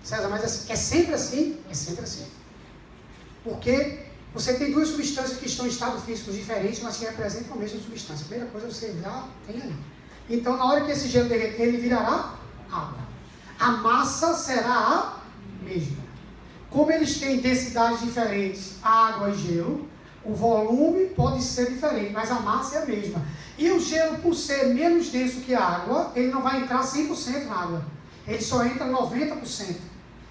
A: César, mas é sempre assim? É sempre assim. Porque você tem duas substâncias que estão em estados físicos diferentes, mas que representam a mesma substância. A primeira coisa você já tem aí. Então, na hora que esse gelo derreter, ele virará água. A massa será a mesma. Como eles têm densidades diferentes, água e gelo, o volume pode ser diferente, mas a massa é a mesma. E o gelo, por ser menos denso que a água, ele não vai entrar 100% na água. Ele só entra 90%.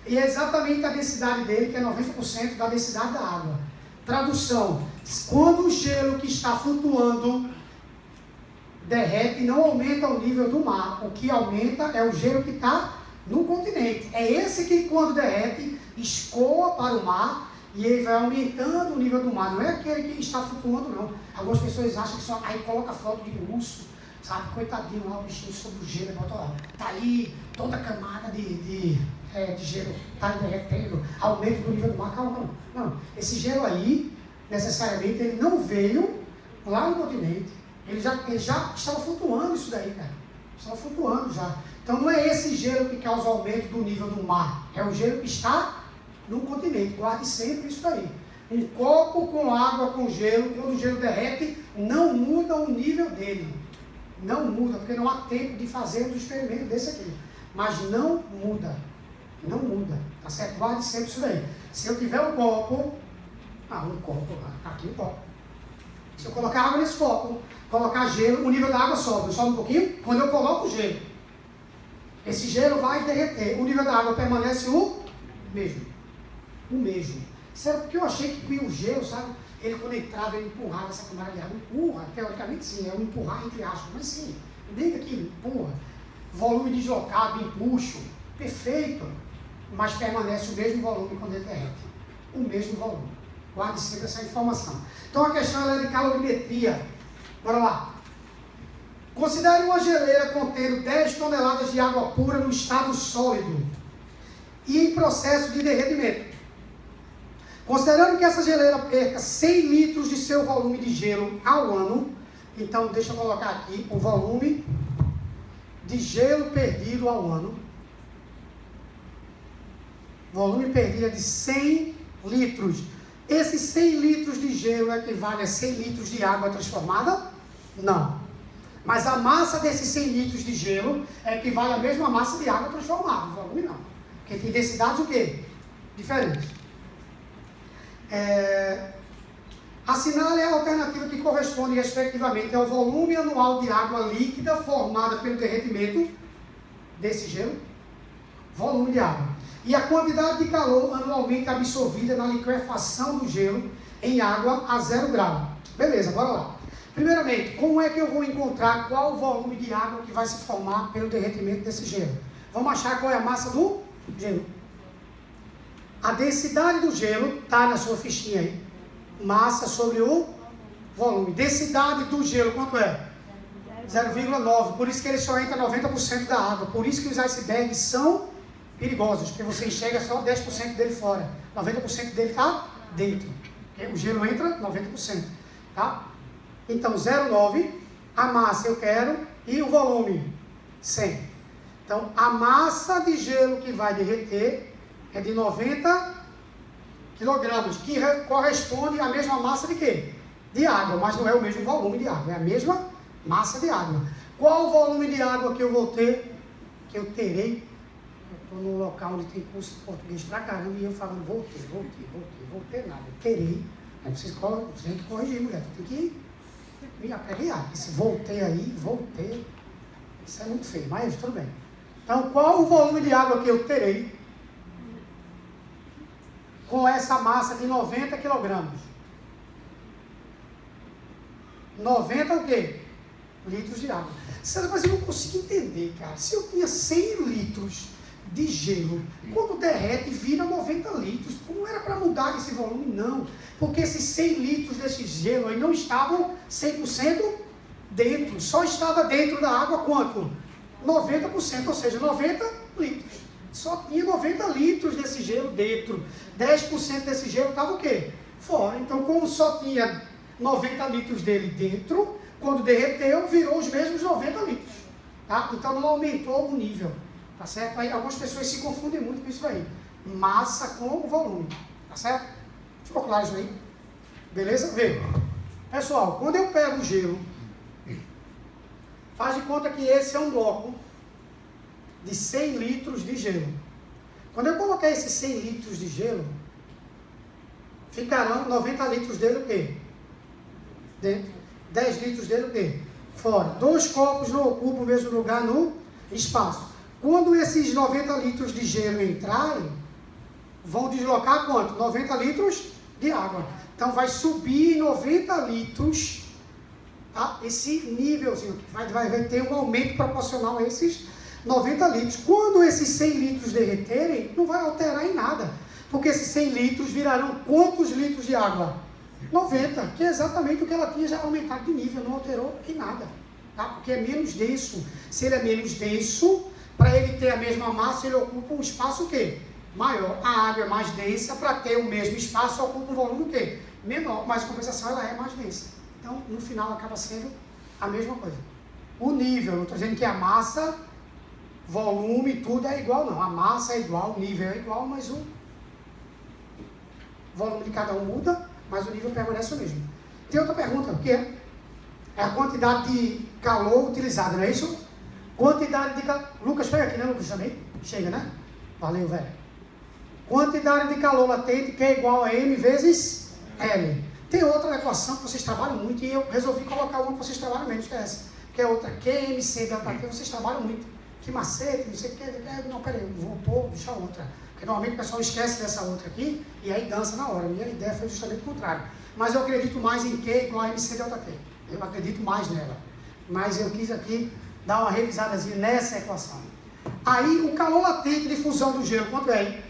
A: E é exatamente a densidade dele, que é 90% da densidade da água. Tradução: quando o gelo que está flutuando derrete, não aumenta o nível do mar. O que aumenta é o gelo que está no continente. É esse que, quando derrete, escoa para o mar e ele vai aumentando o nível do mar. Não é aquele que está flutuando, não. Algumas pessoas acham que só aí coloca foto de urso, sabe? Coitadinho lá, o bichinho sobre o gelo, bota lá. Tá aí toda a camada de gelo, tá derretendo, aumento do nível do mar. Calma, não. Esse gelo aí, necessariamente, ele não veio lá no continente. Ele já estava flutuando isso daí, cara. Estava flutuando já. Então não é esse gelo que causa o aumento do nível do mar. É o gelo que está no continente. Guarde sempre isso daí. Um copo com água com gelo, quando o gelo derrete, não muda o nível dele. Não muda, porque não há tempo de fazer um experimento desse aqui. Mas não muda. Não muda. Tá certo? Guarde sempre isso daí. Se eu tiver um copo, aqui um copo. Se eu colocar água nesse copo, colocar gelo, o nível da água sobe um pouquinho. Quando eu coloco o gelo, esse gelo vai derreter. O nível da água permanece o mesmo. O mesmo. Sério, porque eu achei que o gelo, sabe? Ele quando entrava, ele empurrava essa camada de água. Empurra, teoricamente sim, é um empurrar entre aspas. Mas sim, liga aqui, empurra. Volume deslocado, empuxo. Perfeito. Mas permanece o mesmo volume quando ele derrete. O mesmo volume. Guarde sempre essa informação. Então a questão é de calorimetria. Bora lá. Considere uma geleira contendo 10 toneladas de água pura no estado sólido e em processo de derretimento. Considerando que essa geleira perca 100 litros de seu volume de gelo ao ano, então deixa eu colocar aqui o volume de gelo perdido ao ano. Volume perdido é de 100 litros. Esses 100 litros de gelo equivale a 100 litros de água transformada? Não. Mas a massa desses 100 litros de gelo equivale à mesma massa de água transformada. O volume não. Porque tem densidades o quê? Diferentes. Assinale a alternativa que corresponde respectivamente ao volume anual de água líquida formada pelo derretimento desse gelo. Volume de água. E a quantidade de calor anualmente absorvida na liquefação do gelo em água a 0 grau. Beleza, bora lá. Primeiramente, como é que eu vou encontrar qual o volume de água que vai se formar pelo derretimento desse gelo? Vamos achar qual é a massa do gelo. A densidade do gelo está na sua fichinha aí. Massa sobre o volume. Densidade do gelo, quanto é? 0,9. Por isso que ele só entra 90% da água. Por isso que os icebergs são perigosos, porque você enxerga só 10% dele fora. 90% dele está dentro. O gelo entra 90%. Tá? Então, 0,9. A massa eu quero. E o volume? 100. Então, a massa de gelo que vai derreter é de 90 quilogramas, que corresponde à mesma massa de quê? De água, mas não é o mesmo volume de água, é a mesma massa de água. Qual o volume de água que eu vou ter, que eu terei? Eu estou num local onde tem curso de português pra caramba e eu falando, vou ter nada, eu terei. Aí vocês têm que corrigir, mulher, tem que me aperrear. Esse voltei aí, isso é muito feio, mas tudo bem. Então, qual o volume de água que eu terei com essa massa de 90 quilogramas? 90 o quê? Litros de água. Mas eu não consigo entender, cara. Se eu tinha 100 litros de gelo, quando derrete vira 90 litros. Não era para mudar esse volume, não. Porque esses 100 litros desse gelo aí não estavam 100% dentro. Só estava dentro da água quanto? 90%, ou seja, 90 litros. Só tinha 90 litros desse gelo dentro. 10% desse gelo estava o quê? Fora. Então, como só tinha 90 litros dele dentro, quando derreteu, virou os mesmos 90 litros. Tá? Então, não aumentou o nível. Tá certo? Aí algumas pessoas se confundem muito com isso aí. Massa com volume. Tá certo? Ficou claro isso aí? Beleza? Vê. Pessoal, quando eu pego o gelo, faz de conta que esse é um bloco de 100 litros de gelo. Quando eu colocar esses 100 litros de gelo, ficarão 90 litros dele o quê? Dentro. 10 litros dele o quê? Fora. 2 copos não ocupam o mesmo lugar no espaço. Quando esses 90 litros de gelo entrarem, vão deslocar quanto? 90 litros de água. Então vai subir 90 litros, tá? Esse nívelzinho, vai ter um aumento proporcional a esses 90 litros. Quando esses 100 litros derreterem, não vai alterar em nada. Porque esses 100 litros virarão quantos litros de água? 90, que é exatamente o que ela tinha já aumentado de nível, não alterou em nada. Tá? Porque é menos denso. Se ele é menos denso, para ele ter a mesma massa, ele ocupa um espaço o quê? Maior. A água é mais densa, para ter o mesmo espaço, ocupa um volume o quê? Menor, mas a compensação ela é mais densa. Então, no final, acaba sendo a mesma coisa. O nível, não estou dizendo que a massa, volume, tudo é igual, não. A massa é igual, o nível é igual, mas o volume de cada um muda, mas o nível permanece o mesmo. Tem outra pergunta, que é a quantidade de calor utilizado, não é isso? Quantidade de calor... Lucas, pega aqui, né, Lucas, também? Chega, né? Valeu, velho. Quantidade de calor latente, que é igual a M vezes L. Tem outra equação que vocês trabalham muito, e eu resolvi colocar uma que vocês trabalham menos, que é essa. Que é outra, QMC delta T, vocês trabalham muito. Que macete, não sei o que. Não, peraí, eu vou pôr, deixar outra. Porque normalmente o pessoal esquece dessa outra aqui, e aí dança na hora. Minha ideia foi justamente o contrário. Mas eu acredito mais em Q igual a MC delta T. Eu acredito mais nela. Mas eu quis aqui dar uma revisadazinha nessa equação. Aí, o calor latente de fusão do gelo, quanto é aí?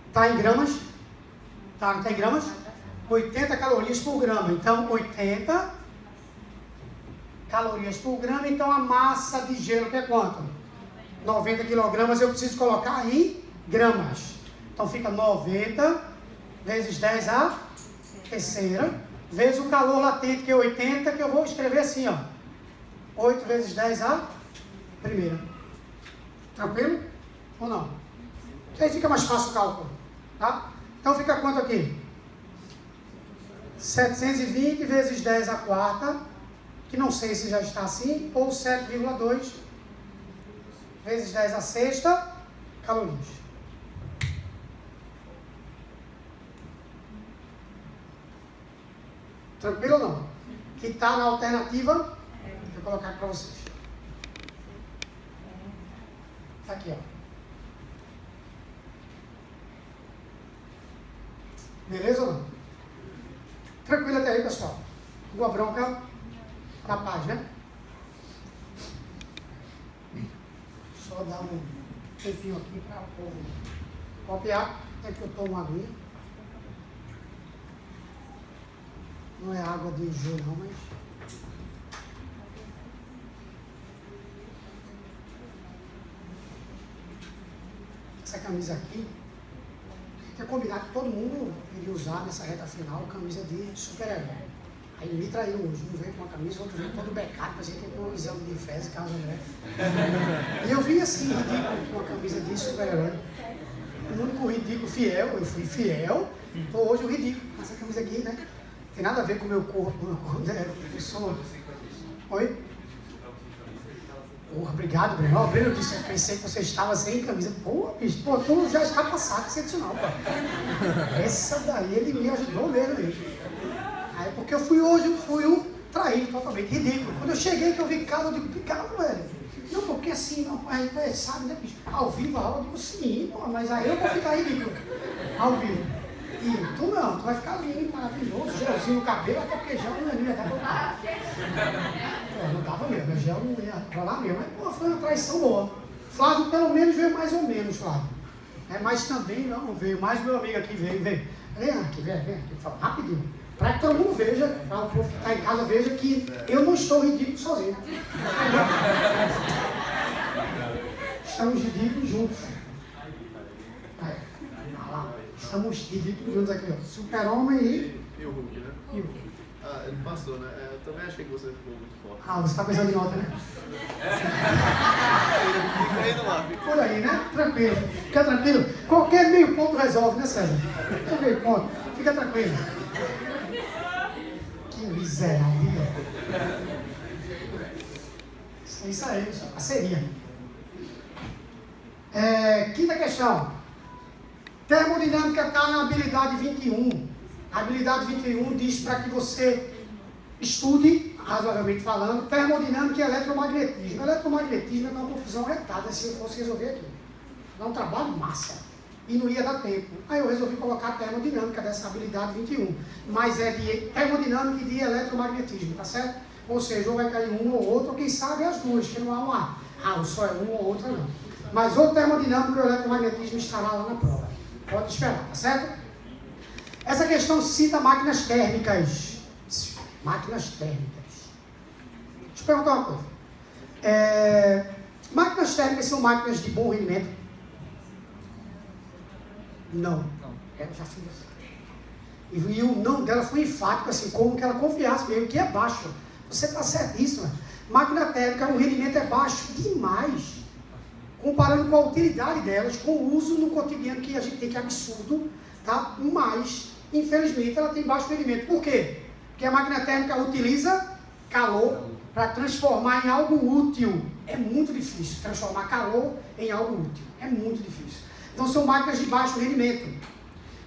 A: Está em gramas? Tá, não está em gramas? 80 calorias por grama. Então, 80 calorias por grama. Então, a massa de gelo, que é quanto? 90 quilogramas, eu preciso colocar em gramas. Então, fica 90 vezes 10 a terceira, vezes o calor latente, que é 80, que eu vou escrever assim, ó. 8 vezes 10 a primeira. Tranquilo? Ou não? Aí fica mais fácil o cálculo. Tá? Então fica quanto aqui? 720 vezes 10 a quarta, que não sei se já está assim, ou 7,2 vezes 10 a sexta calorias. Tranquilo ou não? Que está na alternativa, vou colocar aqui para vocês. Está aqui, ó. Beleza ou não? Tranquilo até aí, pessoal. Boa bronca na paz, né? Só dar um tempinho aqui para o povo copiar. Até que eu tomo uma aguinha. Não é água de gelo, não, mas... Essa camisa aqui, tinha combinado que todo mundo iria usar nessa reta final camisa de super-herói. Aí me traíram hoje, um veio com uma camisa, outro veio todo becado, parecia que tinha um exame de fezes, caso André. E eu vim assim, ridículo, com uma camisa de super-herói. O único ridículo fiel, eu fui fiel, tô hoje o ridículo, com essa camisa aqui, né? Tem nada a ver com o meu corpo, né? Eu sou... Oi? Porra, obrigado, Breno. Ó, Breno disse, eu pensei que você estava sem camisa. Pô, bicho, pô, tu já está passado, sem disso não, pô. Essa daí, ele me ajudou mesmo. Aí, porque eu fui hoje, fui um traído totalmente, ridículo. Quando eu cheguei, que eu vi cara, eu digo, picado, velho. Não, porque assim, não, a gente sabe, né, bicho? Ao vivo, a aula, eu digo, sim, pô, mas aí eu vou ficar ridículo. Ao vivo. E tu não, tu vai ficar lindo, maravilhoso, gelzinho no cabelo, até porque gel não ia dar pra... Não dava mesmo, gel não ia rolar mesmo. Mas, pô, foi uma traição boa. Flávio, pelo menos, veio mais ou menos, Flávio. Mas também não veio. Mais meu amigo aqui veio. Vem aqui, vem aqui, fala rapidinho. Para que todo mundo veja, para o povo que está em casa veja que eu não estou ridículo sozinho. Estamos ridículos juntos. Estamos ridículos juntos aqui, ó. Super-Homem
D: e o Hulk, né?
A: E o Hulk.
D: Ele passou, né? Eu também achei que você ficou muito forte.
A: Você está pensando em outra, né?
D: Fica aí no lá.
A: Por aí, né? Tranquilo. Fica tranquilo. Qualquer meio ponto resolve, né, César? Qualquer meio ponto. Fica tranquilo. Que miserável. Isso aí, parceria. Quinta questão. Termodinâmica está na habilidade 21. A habilidade 21 diz para que você estude, razoavelmente falando, termodinâmica e eletromagnetismo. Eletromagnetismo é uma confusão retada se eu fosse resolver aqui. Dá um trabalho massa. E não ia dar tempo. Aí eu resolvi colocar a termodinâmica dessa habilidade 21. Mas é de termodinâmica e de eletromagnetismo, tá certo? Ou seja, ou vai cair um ou outro, ou quem sabe as duas, que não há um A. Só é um ou outra não. Mas ou termodinâmica ou eletromagnetismo estará lá na prova. Pode esperar, tá certo? Essa questão cita máquinas térmicas. Máquinas térmicas. Deixa eu perguntar uma coisa. Máquinas térmicas são máquinas de bom rendimento? Não. Ela já fez assim. E o não dela foi enfático, assim, como que ela confiasse mesmo, que é baixo. Você está certíssima. Máquina térmica, o rendimento é baixo demais. Comparando com a utilidade delas, com o uso no cotidiano que a gente tem, que é absurdo, tá? Mas, infelizmente, ela tem baixo rendimento. Por quê? Porque a máquina térmica utiliza calor para transformar em algo útil. É muito difícil transformar calor em algo útil. É muito difícil. Então, são máquinas de baixo rendimento.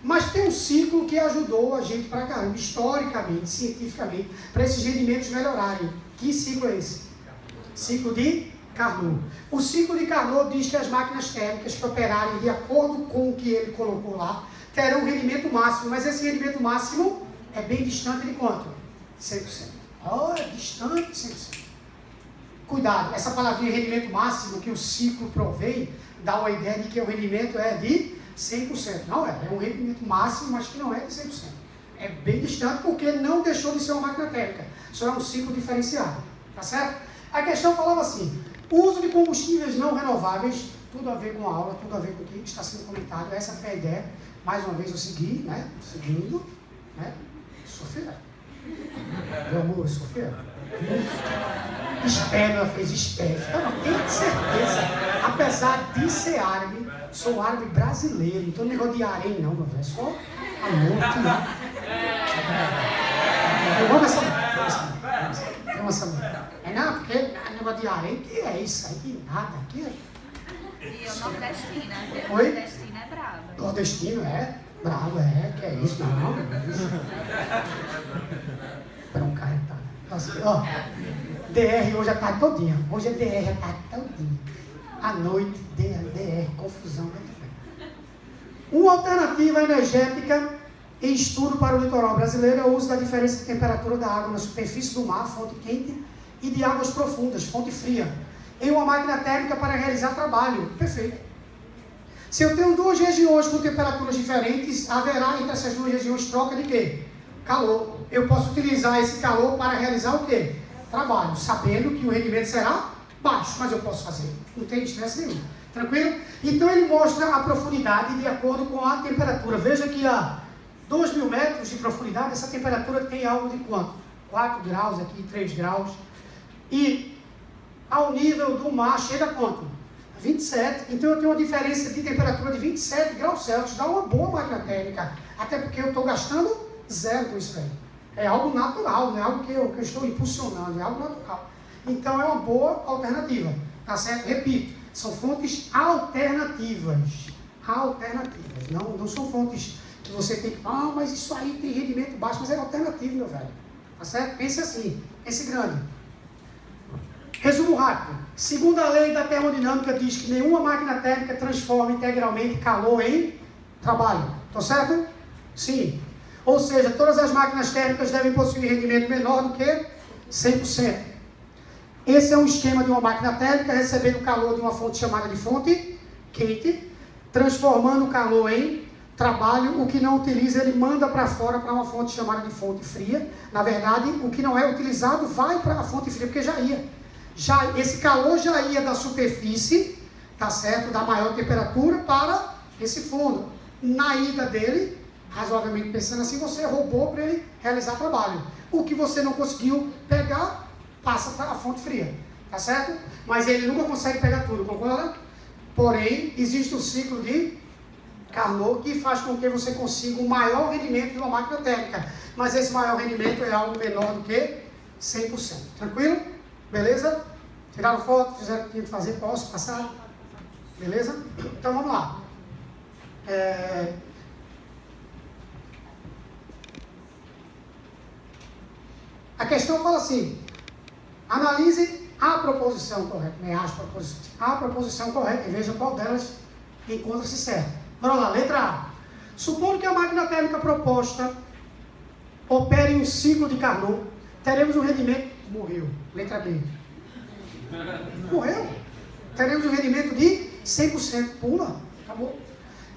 A: Mas tem um ciclo que ajudou a gente pra caramba, historicamente, cientificamente, para esses rendimentos melhorarem. Que ciclo é esse? Ciclo de Carnot. O ciclo de Carnot diz que as máquinas térmicas que operarem de acordo com o que ele colocou lá, terão um rendimento máximo, mas esse rendimento máximo é bem distante de quanto? 100%. É distante de 100%. Cuidado, essa palavrinha rendimento máximo que o ciclo provém, dá uma ideia de que o rendimento é de 100%. Não é um rendimento máximo, mas que não é de 100%. É bem distante porque não deixou de ser uma máquina térmica. Só é um ciclo diferenciado. Tá certo? A questão falava assim, o uso de combustíveis não renováveis, tudo a ver com a aula, tudo a ver com o que está sendo comentado. Essa foi a ideia. Mais uma vez eu segui, né? Seguindo, né? Sofia. Meu amor, Sofia. Espero, ela fez espero. Não, tenho certeza. Apesar de ser árabe, sou árabe brasileiro. Não tô no negócio de harém, não, meu velho. É só amor, que não. Eu amo essa mulher. Eu amo essa mulher. Não, porque negócio de harém, que é isso aí? Que nada. Que é...
C: E eu nordestina.
A: Oi?
C: Nordestina é brava.
A: Nordestino é bravo, que é isso, não é isso. Bronca retada. Nossa, ó, DR hoje a tarde todinha. Hoje é DR a tarde todinha. À noite, DR, confusão. Uma alternativa energética em estudo para o litoral brasileiro é o uso da diferença de temperatura da água na superfície do mar, fonte quente, e de águas profundas, fonte fria, em uma máquina térmica para realizar trabalho. Perfeito. Se eu tenho duas regiões com temperaturas diferentes, haverá entre essas duas regiões troca de quê? Calor. Eu posso utilizar esse calor para realizar o quê? Trabalho, sabendo que o rendimento será baixo, mas eu posso fazer. Não tem estresse nenhum. Tranquilo? Então ele mostra a profundidade de acordo com a temperatura. Veja que a 2.000 metros de profundidade, essa temperatura tem algo de quanto? 4 graus aqui, 3 graus. E ao nível do mar chega a quanto? 27. Então eu tenho uma diferença de temperatura de 27 graus Celsius. Dá uma boa máquina térmica. Até porque eu estou gastando zero com isso aí. É algo natural, não é algo que eu estou impulsionando, é algo natural. Então é uma boa alternativa. Tá certo? Repito, são fontes alternativas. Alternativas. Não são fontes que você tem que... mas isso aí tem rendimento baixo, mas é alternativo, meu velho. Tá certo? Pense assim. Pense grande. Resumo rápido. Segundo a lei da termodinâmica, diz que nenhuma máquina térmica transforma integralmente calor em trabalho. Tá certo? Sim. Ou seja, todas as máquinas térmicas devem possuir rendimento menor do que 100%. Esse é um esquema de uma máquina térmica recebendo o calor de uma fonte chamada de fonte quente, transformando o calor em trabalho. O que não utiliza, ele manda para fora para uma fonte chamada de fonte fria. Na verdade, o que não é utilizado vai para a fonte fria, porque já ia. Esse calor já ia da superfície, tá certo? Da maior temperatura para esse fundo. Na ida dele, razoavelmente pensando assim, você roubou para ele realizar trabalho. O que você não conseguiu pegar, passa para a fonte fria, tá certo? Mas ele nunca consegue pegar tudo, concorda? Porém, existe um ciclo de Carnot que faz com que você consiga um maior rendimento de uma máquina térmica. Mas esse maior rendimento é algo menor do que 100%. Tranquilo? Beleza? Tiraram foto, fizeram o que tinha que fazer, posso passar? Beleza? Então vamos lá. A questão fala assim: analise a proposição correta, né? A proposição correta e veja qual delas encontra-se certa. Vamos lá, letra A. Supondo que a máquina térmica proposta opere um ciclo de Carnot, teremos um rendimento... Morreu. Letra B. Morreu. Teremos um rendimento de 100%. Pula. Acabou.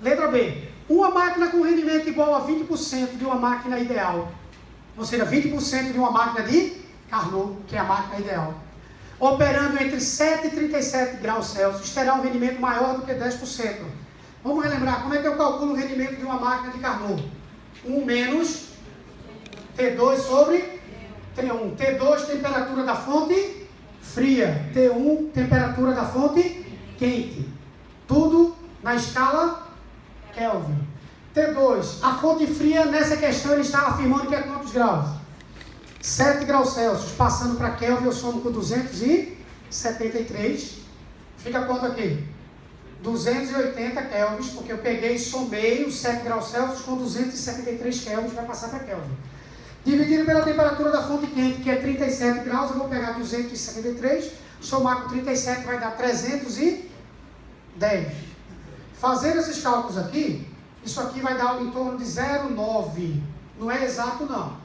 A: Letra B. Uma máquina com rendimento igual a 20% de uma máquina ideal. Ou seja, 20% de uma máquina de Carnot, que é a máquina ideal. Operando entre 7 e 37 graus Celsius, terá um rendimento maior do que 10%. Vamos relembrar, como é que eu calculo o rendimento de uma máquina de Carnot? 1 menos T2 sobre T1. T2, temperatura da fonte fria. T1, temperatura da fonte quente. Tudo na escala Kelvin. T2, a fonte fria, nessa questão, ele está afirmando que é quantos graus? 7 graus Celsius. Passando para Kelvin, eu somo com 273. Fica quanto aqui? 280 kelvins, porque eu peguei e somei os 7 graus Celsius com 273 kelvins, vai passar para Kelvin. Dividido pela temperatura da fonte quente, que é 37 graus, eu vou pegar 273, somar com 37 vai dar 310. Fazendo esses cálculos aqui, isso aqui vai dar em torno de 0,9. Não é exato não,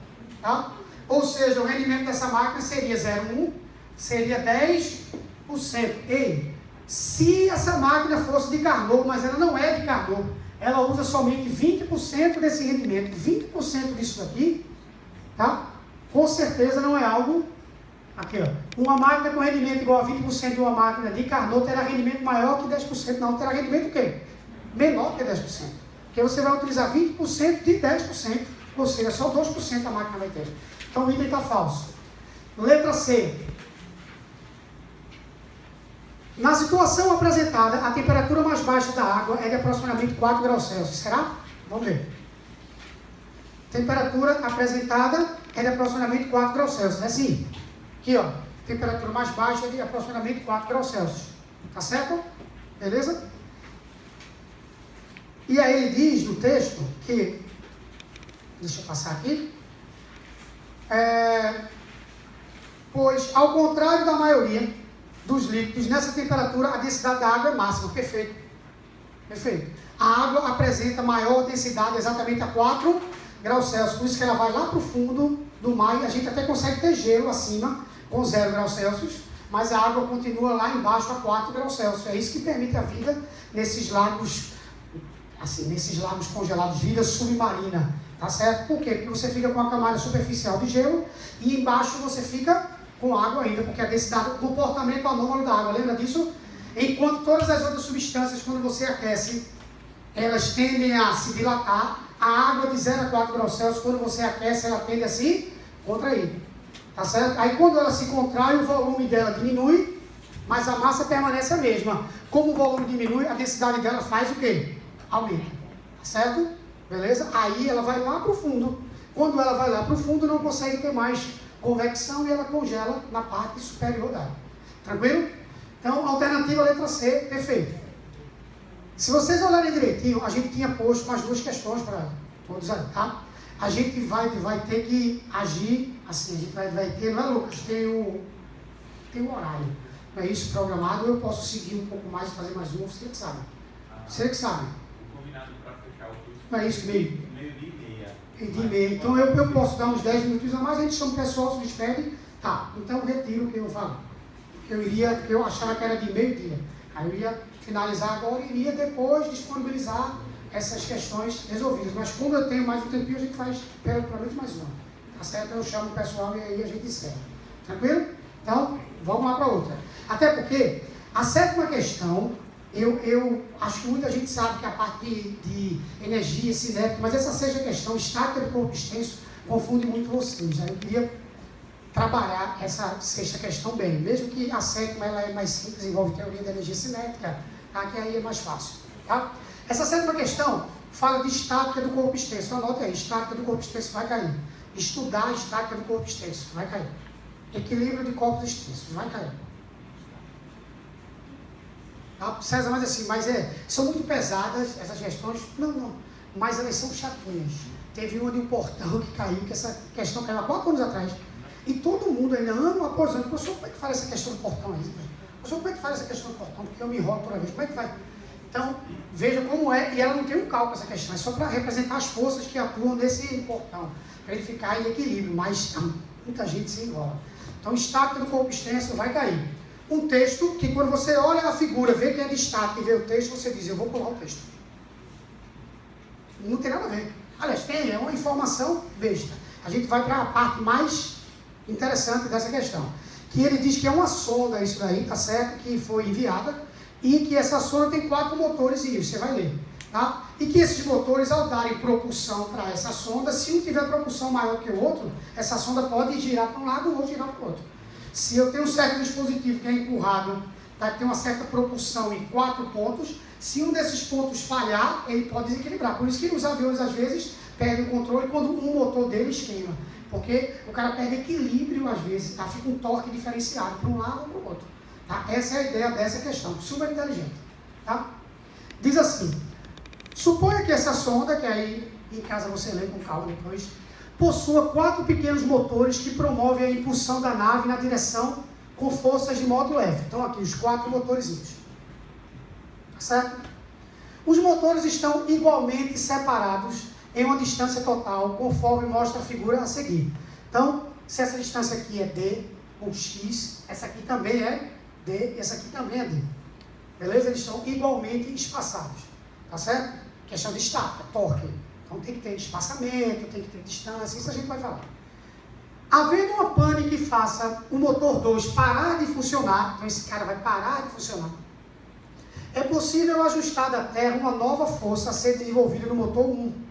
A: tá? Ou seja, o rendimento dessa máquina seria 0,1, seria 10%. Ei, se essa máquina fosse de Carnot, mas ela não é de Carnot, ela usa somente 20% desse rendimento, 20% disso daqui, tá? Com certeza não é algo... Aqui, ó. Uma máquina com rendimento igual a 20% de uma máquina de Carnot terá rendimento maior que 10%. Não, terá rendimento o quê? Menor que 10%. Porque você vai utilizar 20% de 10%, ou seja, só 2% a máquina vai ter. Então o item está falso. Letra C. Na situação apresentada, a temperatura mais baixa da água é de aproximadamente 4 graus Celsius. Será? Vamos ver. Temperatura apresentada é de aproximadamente 4 graus Celsius. É assim. Aqui, ó. Temperatura mais baixa é de aproximadamente 4 graus Celsius. Tá certo? Beleza? E aí ele diz no texto que... Deixa eu passar aqui. Pois, ao contrário da maioria dos líquidos, nessa temperatura a densidade da água é máxima. Perfeito. Perfeito. A água apresenta maior densidade exatamente a 4 graus Celsius. Por isso que ela vai lá para o fundo do mar e a gente até consegue ter gelo acima com 0 graus Celsius, mas a água continua lá embaixo a 4 graus Celsius. É isso que permite a vida nesses lagos, assim, nesses lagos congelados, vida submarina. Tá certo? Por quê? Porque você fica com a camada superficial de gelo e embaixo você fica com água ainda, porque a densidade, o comportamento anômalo da água, lembra disso? Enquanto todas as outras substâncias, quando você aquece, elas tendem a se dilatar, a água de 0 a 4 graus Celsius, quando você aquece, ela tende a se contrair. Tá certo? Aí quando ela se contrai, o volume dela diminui, mas a massa permanece a mesma. Como o volume diminui, a densidade dela faz o quê? Aumenta. Tá certo? Beleza? Aí ela vai lá para o fundo. Quando ela vai lá para o fundo, não consegue ter mais convecção e ela congela na parte superior da água. Tranquilo? Então, alternativa letra C, perfeito. Se vocês olharem direitinho, a gente tinha posto mais 2 questões para todos aí, tá? A gente vai ter que agir assim, a gente vai ter, não é, Lucas? Tem um horário. Não é isso programado, ou eu posso seguir um pouco mais e fazer mais um, você que sabe. Você que sabe.
E: Combinado para fechar o curso.
A: Não é isso, meio?
E: Meio-dia.
A: E de meio. Então eu posso dar uns 10 minutos a mais, a gente chama o pessoal, se despede, tá, então eu retiro o que eu falo. Porque eu achava que era de meio-dia. Aí eu ia finalizar agora e iria depois disponibilizar essas questões resolvidas. Mas como eu tenho mais um tempinho, a gente faz pelo menos mais uma. Tá certo? Eu chamo o pessoal e aí a gente encerra. Tranquilo? Então, vamos lá para outra. Até porque a sétima questão, eu acho que muita gente sabe que a parte de energia cinética, mas essa sexta questão, estática do corpo extenso, confunde muito vocês. Aí eu queria trabalhar essa sexta questão bem, mesmo que a sétima ela é mais simples, envolve teoria da energia cinética, tá? Que aí é mais fácil. Tá? Essa sétima questão fala de estática do corpo extenso. Anota aí, estática do corpo extenso vai cair. Estudar a estática do corpo extenso vai cair. Equilíbrio de corpos extensos vai cair. Tá? César, mas são muito pesadas essas questões? Não, mas elas são chatinhas. Teve uma de um portão que caiu, que essa questão caiu há 4 anos atrás. E todo mundo ainda, ano após ano, professor, como é que faz essa questão do portão aí? Professor, como é que faz essa questão do portão? Porque eu me enrolo toda vez. Como é que faz? Então, veja como é, e ela não tem um cálculo essa questão, é só para representar as forças que atuam nesse portão, para ele ficar em equilíbrio, mas muita gente se enrola. Então, estática do corpo extenso vai cair. Um texto que quando você olha a figura, vê que é de estática e vê o texto, você diz, eu vou pular o texto. Não tem nada a ver. Aliás, é uma informação besta. A gente vai para a parte mais interessante dessa questão. Que ele diz que é uma sonda, isso daí, tá certo? Que foi enviada. E que essa sonda tem 4 motores e você vai ler. Tá? E que esses motores, ao darem propulsão para essa sonda, se um tiver propulsão maior que o outro, essa sonda pode girar para um lado ou girar para o outro. Se eu tenho um certo dispositivo que é empurrado, tá, que tem uma certa propulsão em 4 pontos, se um desses pontos falhar, ele pode desequilibrar. Por isso que os aviões, às vezes, perdem o controle quando um motor deles queima. Porque o cara perde equilíbrio, às vezes, tá? Fica um torque diferenciado para um lado ou para o outro. Tá? Essa é a ideia dessa questão, super inteligente. Tá? Diz assim, suponha que essa sonda, que aí em casa você lê com calma depois, possua 4 pequenos motores que promovem a impulsão da nave na direção com forças de modo leve. Então aqui os 4 motorzinhos. Certo? Os motores estão igualmente separados em uma distância total, conforme mostra a figura a seguir. Então, se essa distância aqui é D ou X, essa aqui também é D, essa aqui também é D. Beleza? Eles estão igualmente espaçados. Tá certo? Questão de estática, torque. Então tem que ter espaçamento, tem que ter distância, isso a gente vai falar. Havendo uma pane que faça o motor 2 parar de funcionar, então esse cara vai parar de funcionar, é possível ajustar da Terra uma nova força a ser desenvolvida no motor 1.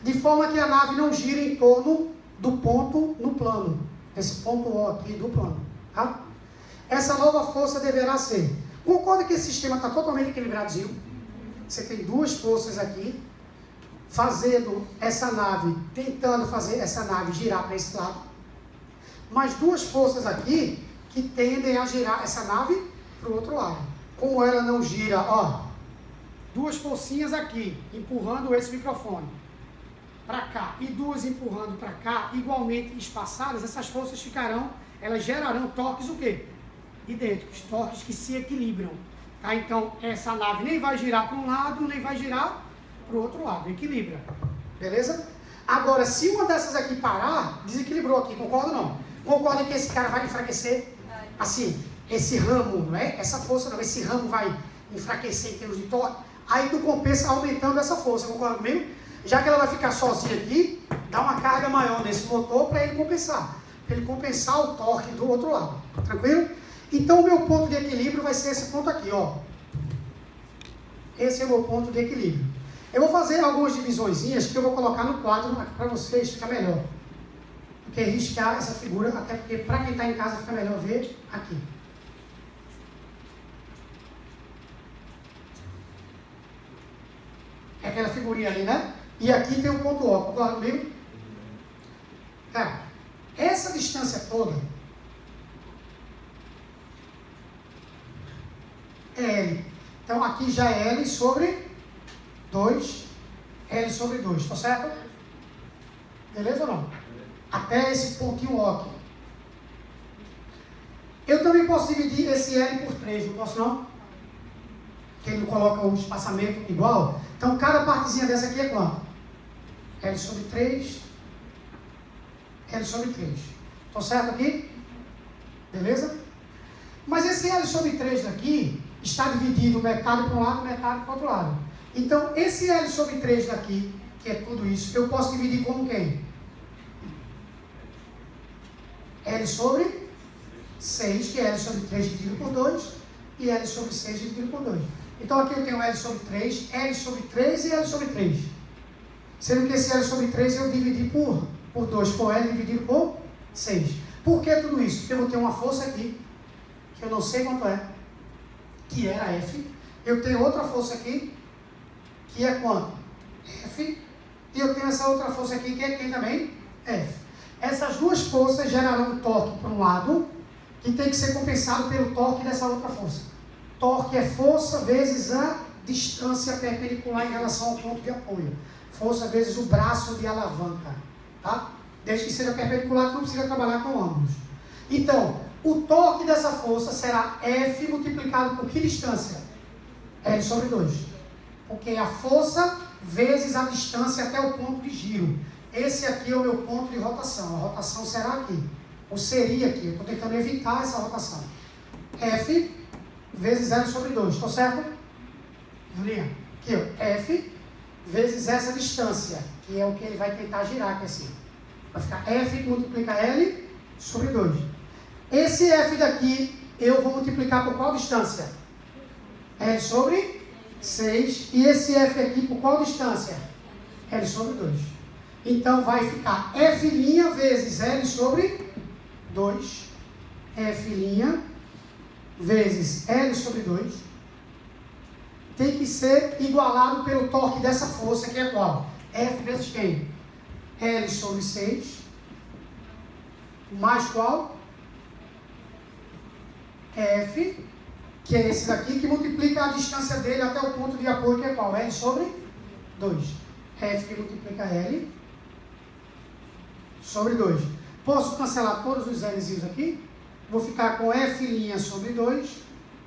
A: De forma que a nave não gira em torno do ponto no plano. Esse ponto O aqui do plano. Tá? Essa nova força deverá ser. Concorda que esse sistema está totalmente equilibradozinho? Você tem 2 forças aqui, fazendo essa nave, tentando fazer essa nave girar para esse lado. Mais 2 forças aqui, que tendem a girar essa nave para o outro lado. Como ela não gira, ó, 2 forcinhas aqui, empurrando esse microfone para cá e 2 empurrando para cá, igualmente espaçadas, essas forças ficarão, elas gerarão torques o quê? Idênticos, torques que se equilibram. Tá? Então, essa nave nem vai girar para um lado, nem vai girar para o outro lado, equilibra. Beleza? Agora, se uma dessas aqui parar, desequilibrou aqui, concorda ou não? Concorda que esse cara vai enfraquecer? Assim, esse ramo, não é? Essa força não, esse ramo vai enfraquecer em termos de torque, aí tu compensa aumentando essa força, concorda comigo? Já que ela vai ficar sozinha aqui, dá uma carga maior nesse motor para ele compensar. Para ele compensar o torque do outro lado. Tranquilo? Então o meu ponto de equilíbrio vai ser esse ponto aqui, ó. Esse é o meu ponto de equilíbrio. Eu vou fazer algumas divisõezinhas que eu vou colocar no quadro para vocês ficar melhor. Porque riscar essa figura, até porque para quem está em casa fica melhor ver aqui. É aquela figurinha ali, né? E aqui tem um ponto O, concorda comigo? Cara, essa distância toda é L. Então aqui já é L sobre 2, L sobre 2, tá certo? Beleza ou não? Até esse pontinho O aqui. Eu também posso dividir esse L por 3, não posso não? Que ele não coloca o espaçamento igual. Então cada partezinha dessa aqui é quanto? L sobre 3, L sobre 3. Estou certo aqui? Beleza? Mas esse L sobre 3 daqui está dividido metade para um lado, metade para o outro lado. Então, esse L sobre 3 daqui, que é tudo isso, eu posso dividir como quem? L sobre 6, que é L sobre 3 dividido por 2, e L sobre 6 dividido por 2. Então, aqui eu tenho L sobre 3, L sobre 3 e L sobre 3. Sendo que esse L sobre 3 eu dividi por 2, por L dividido por 6. Por que tudo isso? Porque eu vou ter uma força aqui, que eu não sei quanto é, que era F. Eu tenho outra força aqui, que é quanto? F. E eu tenho essa outra força aqui, que é quem também? F. Essas duas forças gerarão um torque para um lado, que tem que ser compensado pelo torque dessa outra força. Torque é força vezes a distância perpendicular em relação ao ponto de apoio. Força vezes o braço de alavanca. Tá? Desde que seja perpendicular, que não precisa trabalhar com ângulos. Então, o torque dessa força será F multiplicado por que distância? L sobre 2. Porque é a força vezes a distância até o ponto de giro. Esse aqui é o meu ponto de rotação. A rotação será aqui. Ou seria aqui. Eu estou tentando evitar essa rotação. F vezes L sobre 2. Estou certo? Julinha? Aqui, ó. F vezes essa distância. Que é o que ele vai tentar girar aqui assim. Vai ficar F que multiplica L sobre 2. Esse F daqui eu vou multiplicar por qual distância? L sobre 6. E esse F aqui por qual distância? L sobre 2. Então vai ficar F' vezes L sobre 2. F' vezes L sobre 2. Tem que ser igualado pelo torque dessa força, que é qual? F vezes quem? L sobre 6. Mais qual? F, que é esse daqui, que multiplica a distância dele até o ponto de apoio, que é qual? L sobre 2. F que multiplica L sobre 2. Posso cancelar todos os L's aqui? Vou ficar com F' sobre 2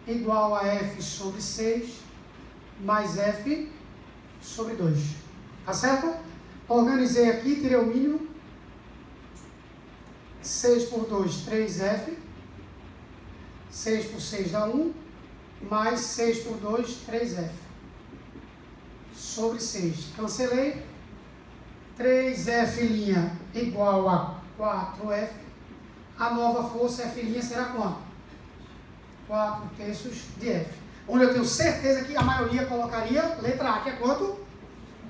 A: igual a F sobre 6 mais F sobre 2. Tá certo? Organizei aqui, tirei o mínimo. 6 por 2, 3F. 6 por 6 dá 1. Mais 6 por 2, 3F. Sobre 6. Cancelei. 3F' igual a 4F. A nova força F' será quanto? 4 terços de F. Onde eu tenho certeza que a maioria colocaria letra A, que é quanto?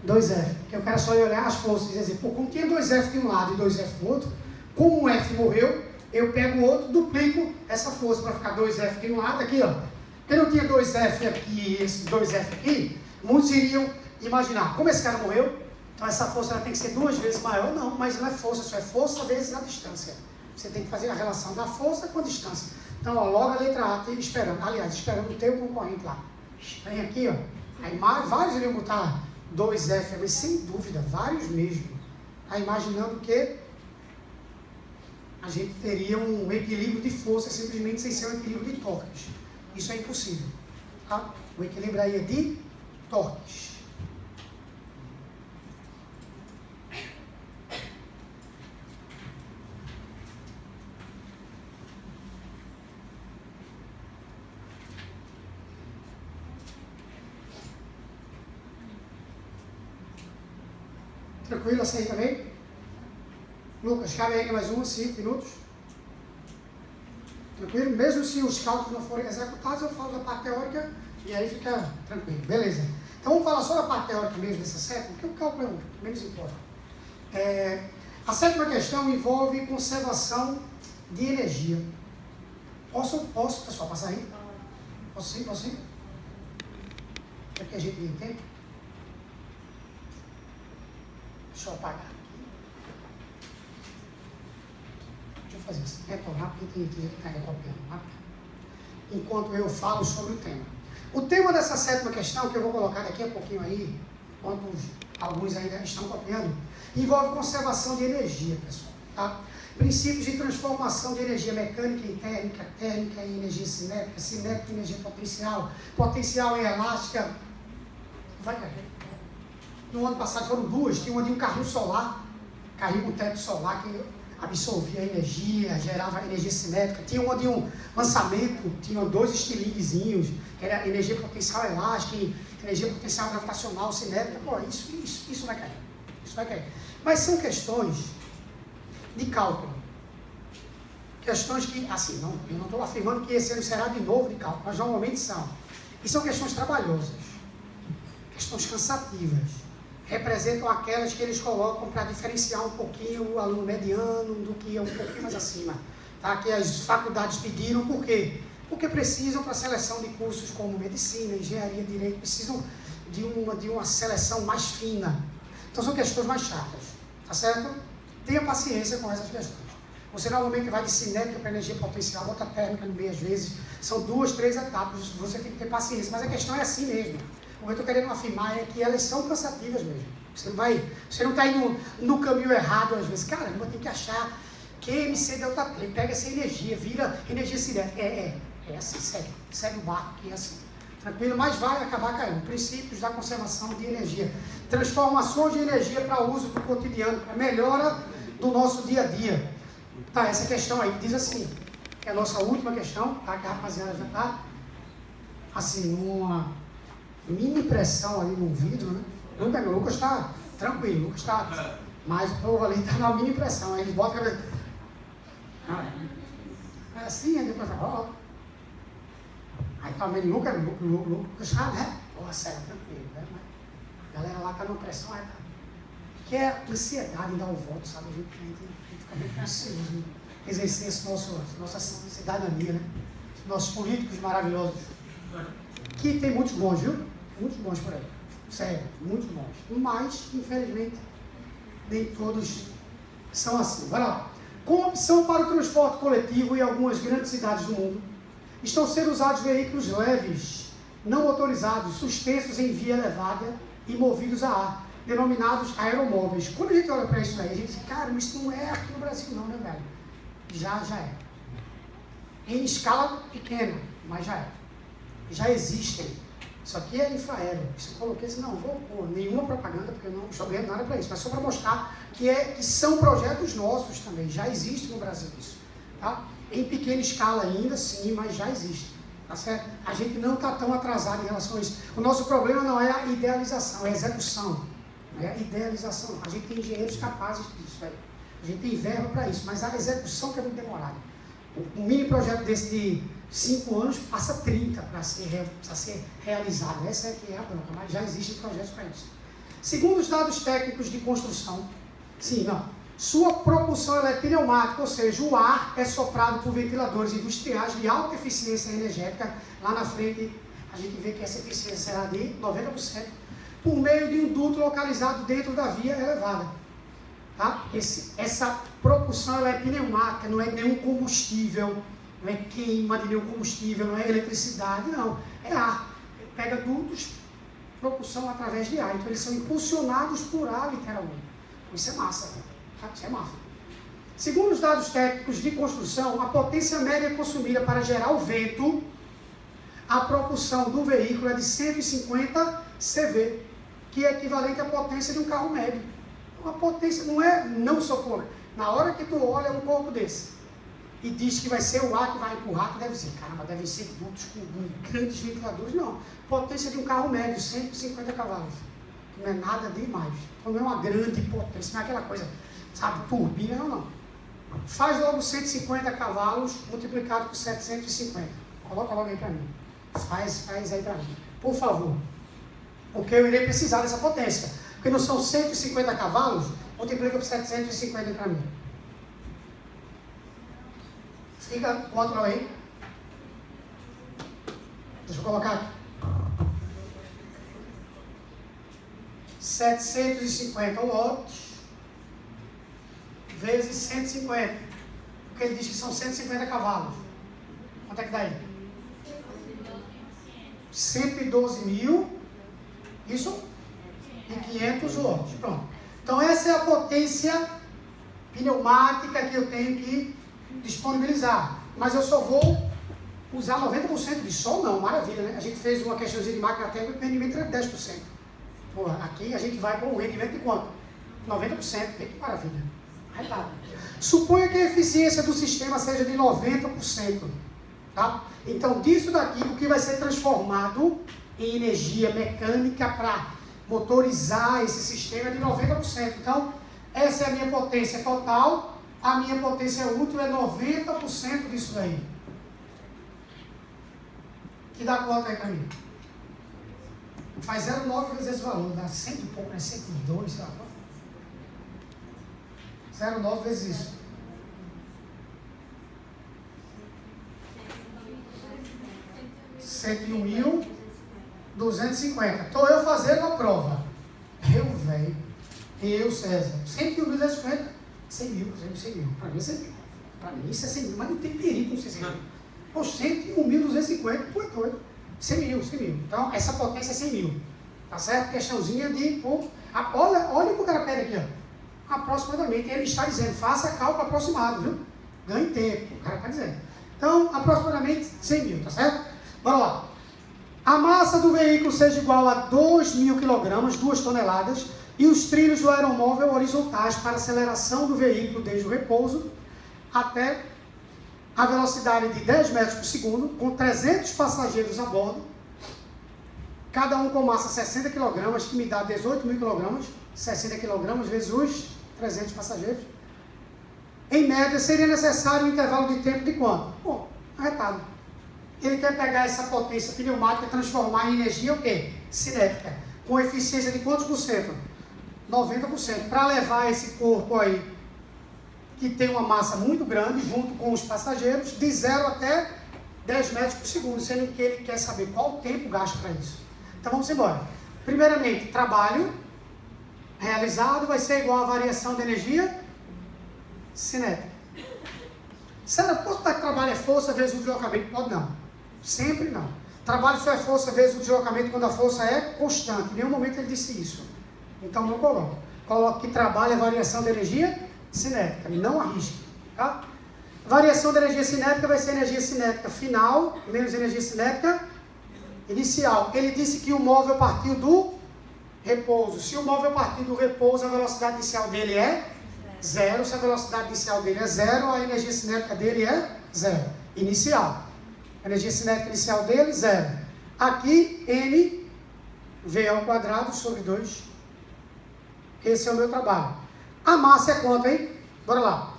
A: 2F. Porque eu quero só olhar as forças e dizer, pô, como tinha 2F de um lado e 2F do outro, como um F morreu, eu pego o outro, duplico essa força para ficar 2F de um lado, aqui, ó. Porque não tinha 2F aqui e esse 2F aqui, muitos iriam imaginar, como esse cara morreu, então essa força ela tem que ser 2 vezes maior. Não, mas não é força, só é força vezes a distância. Você tem que fazer a relação da força com a distância. Então, ó, logo a letra A, tem esperando. Aliás, esperando o teu concorrente lá. Vem aqui, ó. Aí vários iriam botar 2F, mas sem dúvida, vários mesmo. Aí imaginando que a gente teria um equilíbrio de força simplesmente sem ser um equilíbrio de torques. Isso é impossível. Tá? O equilíbrio aí é de torques. Tranquilo essa aí também? Lucas, cabe ainda mais 5 minutos? Tranquilo? Mesmo se os cálculos não forem executados, eu falo da parte teórica e aí fica tranquilo. Beleza. Então vamos falar só da parte teórica mesmo dessa sétima, porque o cálculo é o menos importante. A sétima questão envolve conservação de energia. Posso, pessoal, passar aí? Posso sim? Para que a gente entenda? Deixa eu apagar aqui. Deixa eu fazer isso. Retornar, porque tem que ficar copiando. Enquanto eu falo sobre o tema. O tema dessa sétima questão, que eu vou colocar daqui a pouquinho aí, enquanto alguns ainda estão copiando, envolve conservação de energia, pessoal. Tá? Princípios de transformação de energia mecânica em térmica, térmica em energia cinética, cinética em energia potencial, potencial em elástica. Vai cair. no ano passado foram duas, tinha uma de um carrinho solar, carrinho com teto solar que absorvia energia, gerava energia cinética, tinha uma de um lançamento, tinha 2 estilinguezinhos, que era energia potencial elástica, energia potencial gravitacional, cinética. Pô, isso vai cair, isso vai cair. Mas são questões de cálculo. Questões que, assim, eu não estou afirmando que esse ano será de novo de cálculo, mas normalmente são. E são questões trabalhosas, questões cansativas. Representam aquelas que eles colocam para diferenciar um pouquinho o aluno mediano do que é um pouquinho mais acima. Tá? Que as faculdades pediram, por quê? Porque precisam para a seleção de cursos como medicina, engenharia, direito, precisam de uma seleção mais fina. Então são questões mais chatas, tá certo? Tenha paciência com essas questões. Você normalmente vai de cinética para energia potencial, bota térmica no meio às vezes, são 2, 3 etapas, você tem que ter paciência, mas a questão é assim mesmo. O que eu estou querendo afirmar é que elas são cansativas mesmo. Você não está indo no caminho errado às vezes. Caramba, tem que achar QMC delta T, pega essa energia, vira energia cinética. É assim, segue o barco que é assim. Tranquilo, mas vai acabar caindo. Princípios da conservação de energia. Transformações de energia para uso do cotidiano, para melhora do nosso dia a dia. Tá, essa questão aí diz assim, é a nossa última questão, tá? Que a rapaziada já está assim, numa mini pressão ali no vidro, né? O Lucas está tranquilo, o Lucas está, mas o povo ali está numa mini pressão, aí eles botam a cabeça. É assim, aí depois fala, aí também o Lucas está, né? Pô, sério, tranquilo, né? A galera lá está numa pressão, aí tá. Que é a ansiedade em dar o voto, sabe? A gente fica muito ansioso em exercer nossa cidadania, né? Nossos políticos maravilhosos. Que tem muitos bons, viu? Muitos bons por aí. Sério, muitos bons. Mas, infelizmente, nem todos são assim. Vai lá. Com opção para o transporte coletivo em algumas grandes cidades do mundo, estão sendo usados veículos leves, não motorizados, suspensos em via elevada e movidos a ar, denominados aeromóveis. Quando a gente olha para isso aí, a gente diz, cara, isso não é aqui no Brasil não, né, velho? Já é. Em escala pequena, mas já é. Já existem. Isso aqui é infraero. Isso eu coloquei assim, não vou pôr nenhuma propaganda, porque eu não estou ganhando nada para isso, mas só para mostrar que são projetos nossos também. Já existe no Brasil isso. Tá? Em pequena escala ainda, sim, mas já existe. Tá certo? A gente não está tão atrasado em relação a isso. O nosso problema não é a idealização, é a execução. É a idealização. A gente tem engenheiros capazes disso aí. A gente tem verba para isso, mas a execução que é muito demorada. Um mini projeto desse de 5 anos passa 30 para ser realizado. Essa é que é a bronca, mas já existem projetos para isso. Segundo os dados técnicos de construção, sua propulsão ela é pneumática, ou seja, o ar é soprado por ventiladores industriais de alta eficiência energética. Lá na frente a gente vê que essa eficiência será de 90%, por meio de um duto localizado dentro da via elevada. Tá? Essa propulsão ela é pneumática, não é nenhum combustível, não é queima de nenhum combustível, não é eletricidade, não. É ar. Pega dutos, propulsão através de ar. Então eles são impulsionados por ar, literalmente. Isso é massa, tá? Isso é massa. Segundo os dados técnicos de construção, a potência média consumida para gerar o vento, a propulsão do veículo é de 150 CV, que é equivalente à potência de um carro médio. A potência não socorro. Na hora que tu olha um corpo desse e diz que vai ser o ar que vai empurrar, tu deve dizer, caramba, devem ser dutos com grandes ventiladores. Não. Potência de um carro médio, 150 cavalos. Não é nada demais. Então não é uma grande potência, não é aquela coisa, sabe, turbina, não. Faz logo 150 cavalos multiplicado por 750. Coloca logo aí para mim. Faz aí para mim. Por favor. Porque eu irei precisar dessa potência. Porque não são 150 cavalos, multiplica por 750 para mim. Fica, conta aí. Deixa eu colocar aqui. 750 watts vezes 150. Porque ele diz que são 150 cavalos. Quanto é que dá aí? 112 mil. Isso? E 500 watts. Pronto. Então essa é a potência pneumática que eu tenho que disponibilizar. Mas eu só vou usar 90% disso. Só não, maravilha, né? A gente fez uma questãozinha de máquina técnica e o rendimento era 10%. Pô, aqui a gente vai com um rendimento de quanto? 90%. Que maravilha. Aí tá. Suponha que a eficiência do sistema seja de 90%. Tá? Então, disso daqui, o que vai ser transformado em energia mecânica para motorizar esse sistema é de 90%. Então, essa é a minha potência total, a minha potência útil é 90% disso daí. Que dá quanto aí para mim? Faz 0,9 vezes esse valor, dá 100 e pouco, né? 102, sei lá. 0,9 vezes isso. R$101.250. Estou eu fazendo a prova. Velho. Eu, César. 101.250. 100 mil. Para mim é 100 mil. Para mim isso é 100 mil. Mas não tem perigo com 100 mil. Pô, 101.250. Pô, é doido. 100 mil. Então, essa potência é 100 mil. Tá certo? Questãozinha de... Pô, olha o que o cara pede aqui, ó. Aproximadamente. Ele está dizendo, faça cálculo aproximado, viu? Ganhe tempo. O cara está dizendo. Então, aproximadamente 100 mil, tá certo? Bora lá. A massa do veículo seja igual a 2.000 kg, 2 toneladas, e os trilhos do aeromóvel horizontais para aceleração do veículo desde o repouso até a velocidade de 10 metros por segundo, com 300 passageiros a bordo, cada um com massa 60 kg, que me dá 18.000 kg, 60 kg vezes os 300 passageiros. Em média, seria necessário um intervalo de tempo de quanto? Bom, arretado. Ele quer pegar essa potência pneumática e transformar em energia o quê? Cinética. Com eficiência de quantos por cento? 90%. Para levar esse corpo aí, que tem uma massa muito grande, junto com os passageiros, de 0 até 10 metros por segundo, sendo que ele quer saber qual o tempo gasto para isso. Então vamos embora. Primeiramente, trabalho realizado vai ser igual à variação de energia cinética. Será que quanto trabalho é força vezes o deslocamento? Pode não. Sempre não. Trabalho só é força vezes o deslocamento quando a força é constante. Em nenhum momento ele disse isso. Então não coloque. Coloque que trabalho é variação de energia cinética. Não arrisque. Tá? Variação de energia cinética vai ser energia cinética final menos energia cinética inicial. Ele disse que o móvel partiu do repouso. Se o móvel partir do repouso, a velocidade inicial dele é 0. Se a velocidade inicial dele é 0, a energia cinética dele é 0. Inicial. A energia cinética inicial dele, 0. Aqui, M, V ao quadrado sobre 2. Esse é o meu trabalho. A massa é quanto, hein? Bora lá.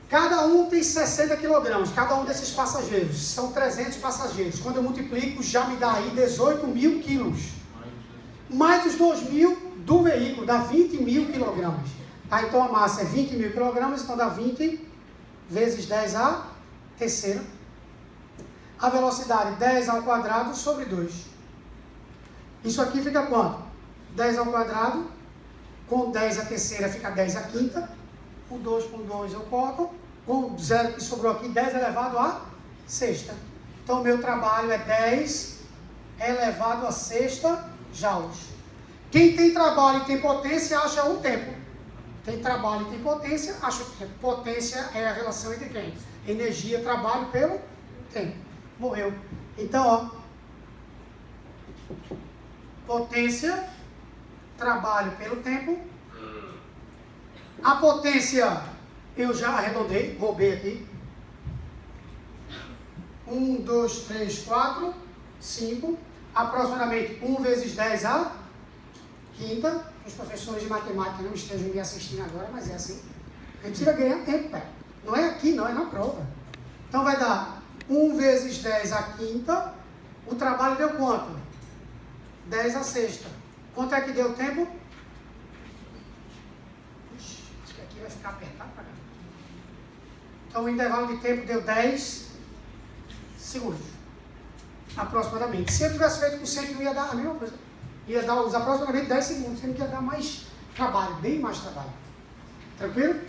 A: Cada um tem 60 kg, cada um desses passageiros. São 300 passageiros. Quando eu multiplico, já me dá aí 18.000 quilos. Mais os 2.000 do veículo, dá 20.000 kg. Tá? Então a massa é 20.000 kg, então dá 20 vezes 10 a terceira. A velocidade 10 ao quadrado sobre 2. Isso aqui fica quanto? 10 ao quadrado, com 10 a terceira fica 10 a quinta. O 2 com 2 eu corto. Com 0 que sobrou aqui, 10 elevado a sexta. Então o meu trabalho é 10 elevado a sexta joules. Quem tem trabalho e tem potência, acha um tempo. Tem trabalho e tem potência, acha o tempo. Potência é a relação entre quem? Energia, trabalho pelo tempo. Morreu. Então, ó. Potência, trabalho pelo tempo. A potência, eu já arredondei, roubei aqui. 1, 2, 3, 4, 5. Aproximadamente 1 vezes 10 a quinta. Os professores de matemática não estejam me assistindo agora, mas é assim. A gente vai ganhar tempo, cara. Não é aqui, não, é na prova. Então vai dar 1 vezes 10 a quinta. O trabalho deu quanto? 10 a sexta. Quanto é que deu o tempo? Ixi, isso aqui vai ficar apertado para cá. Então o intervalo de tempo deu 10 segundos. Aproximadamente. Se eu tivesse feito com 100, ia dar a mesma coisa. Ia dar aproximadamente 10 segundos, sendo que ia dar mais trabalho, bem mais trabalho. Tranquilo?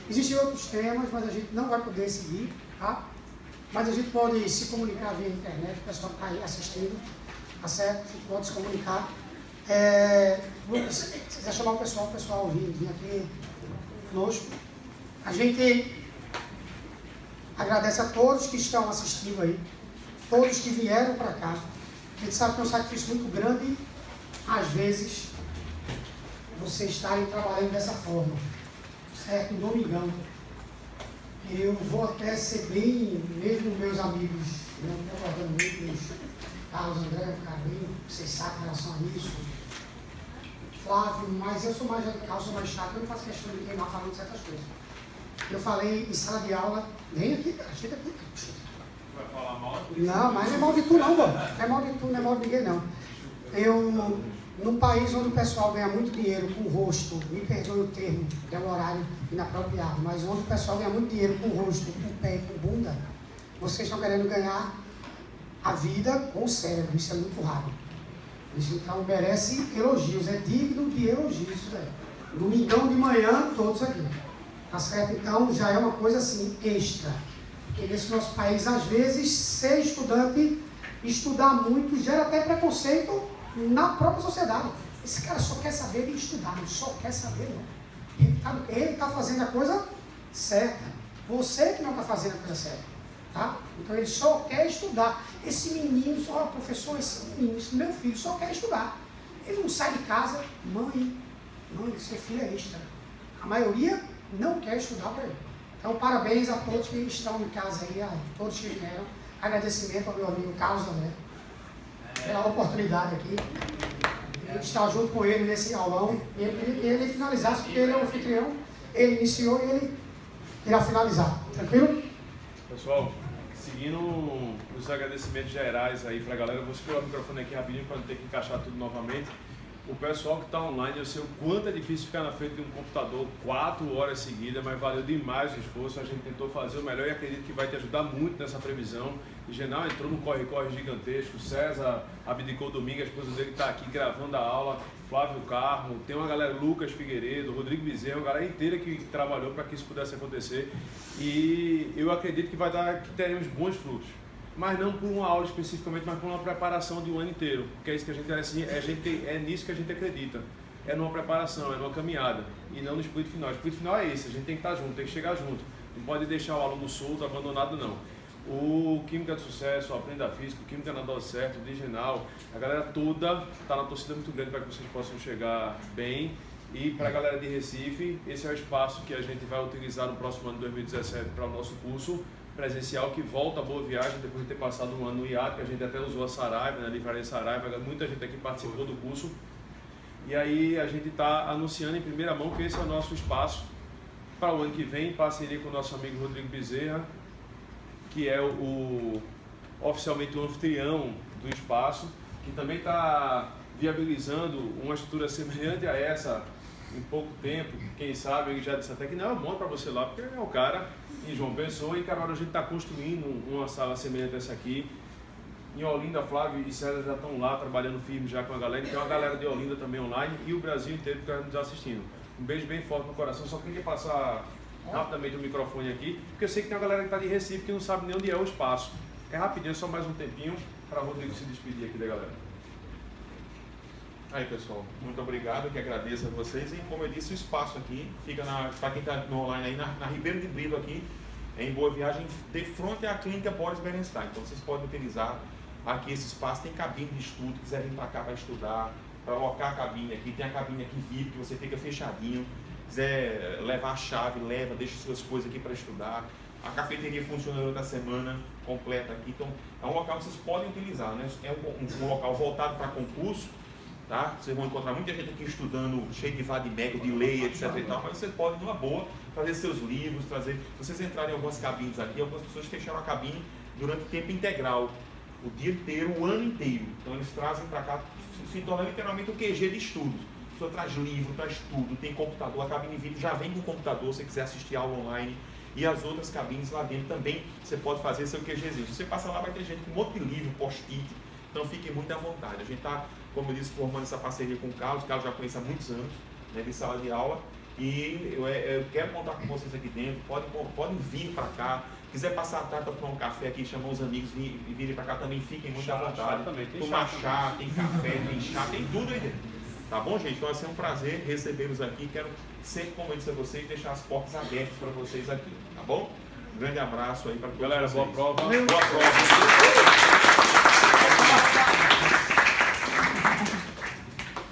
A: Existem outros temas, mas a gente não vai poder seguir, tá? Mas a gente pode se comunicar via internet, o pessoal está aí assistindo, tá certo? A gente pode se comunicar. Lucas, se quiser chamar o pessoal vir aqui conosco. A gente agradece a todos que estão assistindo aí, todos que vieram para cá. A gente sabe que é um sacrifício muito grande, às vezes, vocês estarem trabalhando dessa forma, certo? No domingão. Eu vou até ser bem, mesmo meus amigos, não concordando muito, os Carlos André, Carlinhos, vocês sabem em relação a isso, Flávio, mas eu sou mais radical, sou mais chato, eu não faço questão de queimar falando certas coisas. Eu falei em sala de aula, nem aqui, cara, chega aqui.
E: Vai falar mal?
A: Não, mas não é mal de tu não, pô. Não é mal de tu, não é mal de ninguém não. Eu, num país onde o pessoal ganha muito dinheiro com o rosto, me perdoe o termo, que é um horário inapropriado, mas onde o pessoal ganha muito dinheiro com o rosto, com o pé e com bunda, vocês estão querendo ganhar a vida com o cérebro, isso é muito raro. Isso então merece elogios, é digno de elogios, velho. Domingão de manhã, todos aqui. Tá certo? Então já é uma coisa assim, extra. Porque nesse nosso país, às vezes, ser estudante, estudar muito, gera até preconceito na própria sociedade. Esse cara só quer saber de estudar, não só quer saber, não. Ele está fazendo a coisa certa. Você que não está fazendo a coisa certa. Tá? Então ele só quer estudar. Esse menino, só professor, esse menino, esse meu filho só quer estudar. Ele não sai de casa, mãe, seu filho é extra. A maioria não quer estudar para ele. Então parabéns a todos que estão em casa aí, a todos que vieram. Agradecimento ao meu amigo Carlos André pela oportunidade aqui. De estar junto com ele nesse aulão. E ele finalizasse, porque ele é o anfitrião, ele iniciou e ele irá finalizar. Tranquilo?
E: Pessoal, seguindo os agradecimentos gerais aí pra galera, eu vou segurar o microfone aqui rapidinho para não ter que encaixar tudo novamente. O pessoal que está online, eu sei o quanto é difícil ficar na frente de um computador 4 horas seguidas, mas valeu demais o esforço, a gente tentou fazer o melhor e acredito que vai te ajudar muito nessa previsão. O Genal entrou num corre-corre gigantesco, o César abdicou domingo, a esposa dele está aqui gravando a aula, Flávio Carmo, tem uma galera, Lucas Figueiredo, Rodrigo Bezerra, uma galera inteira que trabalhou para que isso pudesse acontecer e eu acredito que teremos bons frutos. Mas não por uma aula especificamente, mas por uma preparação de um ano inteiro, porque é isso que é nisso que a gente acredita, é numa preparação, é numa caminhada, e não no split final. O split final é esse, a gente tem que estar junto, tem que chegar junto, não pode deixar o aluno solto, abandonado não. O Química de Sucesso, o Aprenda Física, o Química na Dose Certa, o Diginal, a galera toda está na torcida muito grande para que vocês possam chegar bem. E para a galera de Recife, esse é o espaço que a gente vai utilizar no próximo ano de 2017 para o nosso curso presencial, que volta a Boa Viagem, depois de ter passado um ano no IAT, que a gente até usou a Saraiva, na Livraria Saraiva, muita gente aqui participou do curso. E aí a gente está anunciando em primeira mão que esse é o nosso espaço para o ano que vem, em parceria com o nosso amigo Rodrigo Bezerra, que é oficialmente o anfitrião do espaço, que também está viabilizando uma estrutura semelhante a essa em pouco tempo. Quem sabe ele já disse até que não é bom para você lá, porque é o cara em João Pessoa, e agora a gente está construindo uma sala semelhante a essa aqui. Em Olinda, Flávio e César já estão lá trabalhando firme já com a galera, tem uma galera de Olinda também online e o Brasil inteiro que está nos assistindo. Um beijo bem forte no coração, só queria passar rapidamente o microfone aqui, porque eu sei que tem uma galera que está de Recife que não sabe nem onde é o espaço. É rapidinho, só mais um tempinho para o Rodrigo se despedir aqui da galera.
F: Aí pessoal, muito obrigado, eu que agradeço a vocês. E como eu disse, o espaço aqui fica, para quem está no online aí, na Ribeiro de Brito aqui, em Boa Viagem, de frente à clínica Boris Berenstein. Então vocês podem utilizar aqui esse espaço, tem cabine de estudo, quiser vir para cá para estudar, para alocar a cabine aqui, tem a cabine aqui VIP, que você fica fechadinho, quiser levar a chave, leva, deixa suas coisas aqui para estudar. A cafeteria funciona durante a semana completa aqui, então é um local que vocês podem utilizar, né? É um local voltado para concurso. Tá? Vocês vão encontrar muita gente aqui estudando, cheio de vademecum, de lei, etc e tal, mas vocês podem, numa boa, trazer seus livros, trazer... Se vocês entrarem em algumas cabines aqui, algumas pessoas fecharam a cabine durante tempo integral, o dia inteiro, o ano inteiro. Então eles trazem para cá, se torna literalmente o QG de estudos. A pessoa traz livro, traz tudo, tem computador, a cabine VIP já vem com computador, se você quiser assistir aula online. E as outras cabines lá dentro também, você pode fazer seu QGzinho. Se você passar lá, vai ter gente com um monte de livro, post-it. Então fiquem muito à vontade. A gente está, como eu disse, formando essa parceria com o Carlos já conhece há muitos anos, né, de sala de aula. E eu quero contar com vocês aqui dentro, podem vir para cá. Quiser passar a tarde para tomar um café aqui, chamar os amigos e virem para cá também, fiquem muito à vontade. Tomar chá, tem café, tem chá, tem tudo aí dentro. Tá bom, gente? Então vai ser um prazer recebê-los aqui. Quero sempre, como eu disse a vocês, deixar as portas abertas para vocês aqui, tá bom? Um grande abraço aí para todos vocês.
E: Galera, boa prova.
F: Boa prova.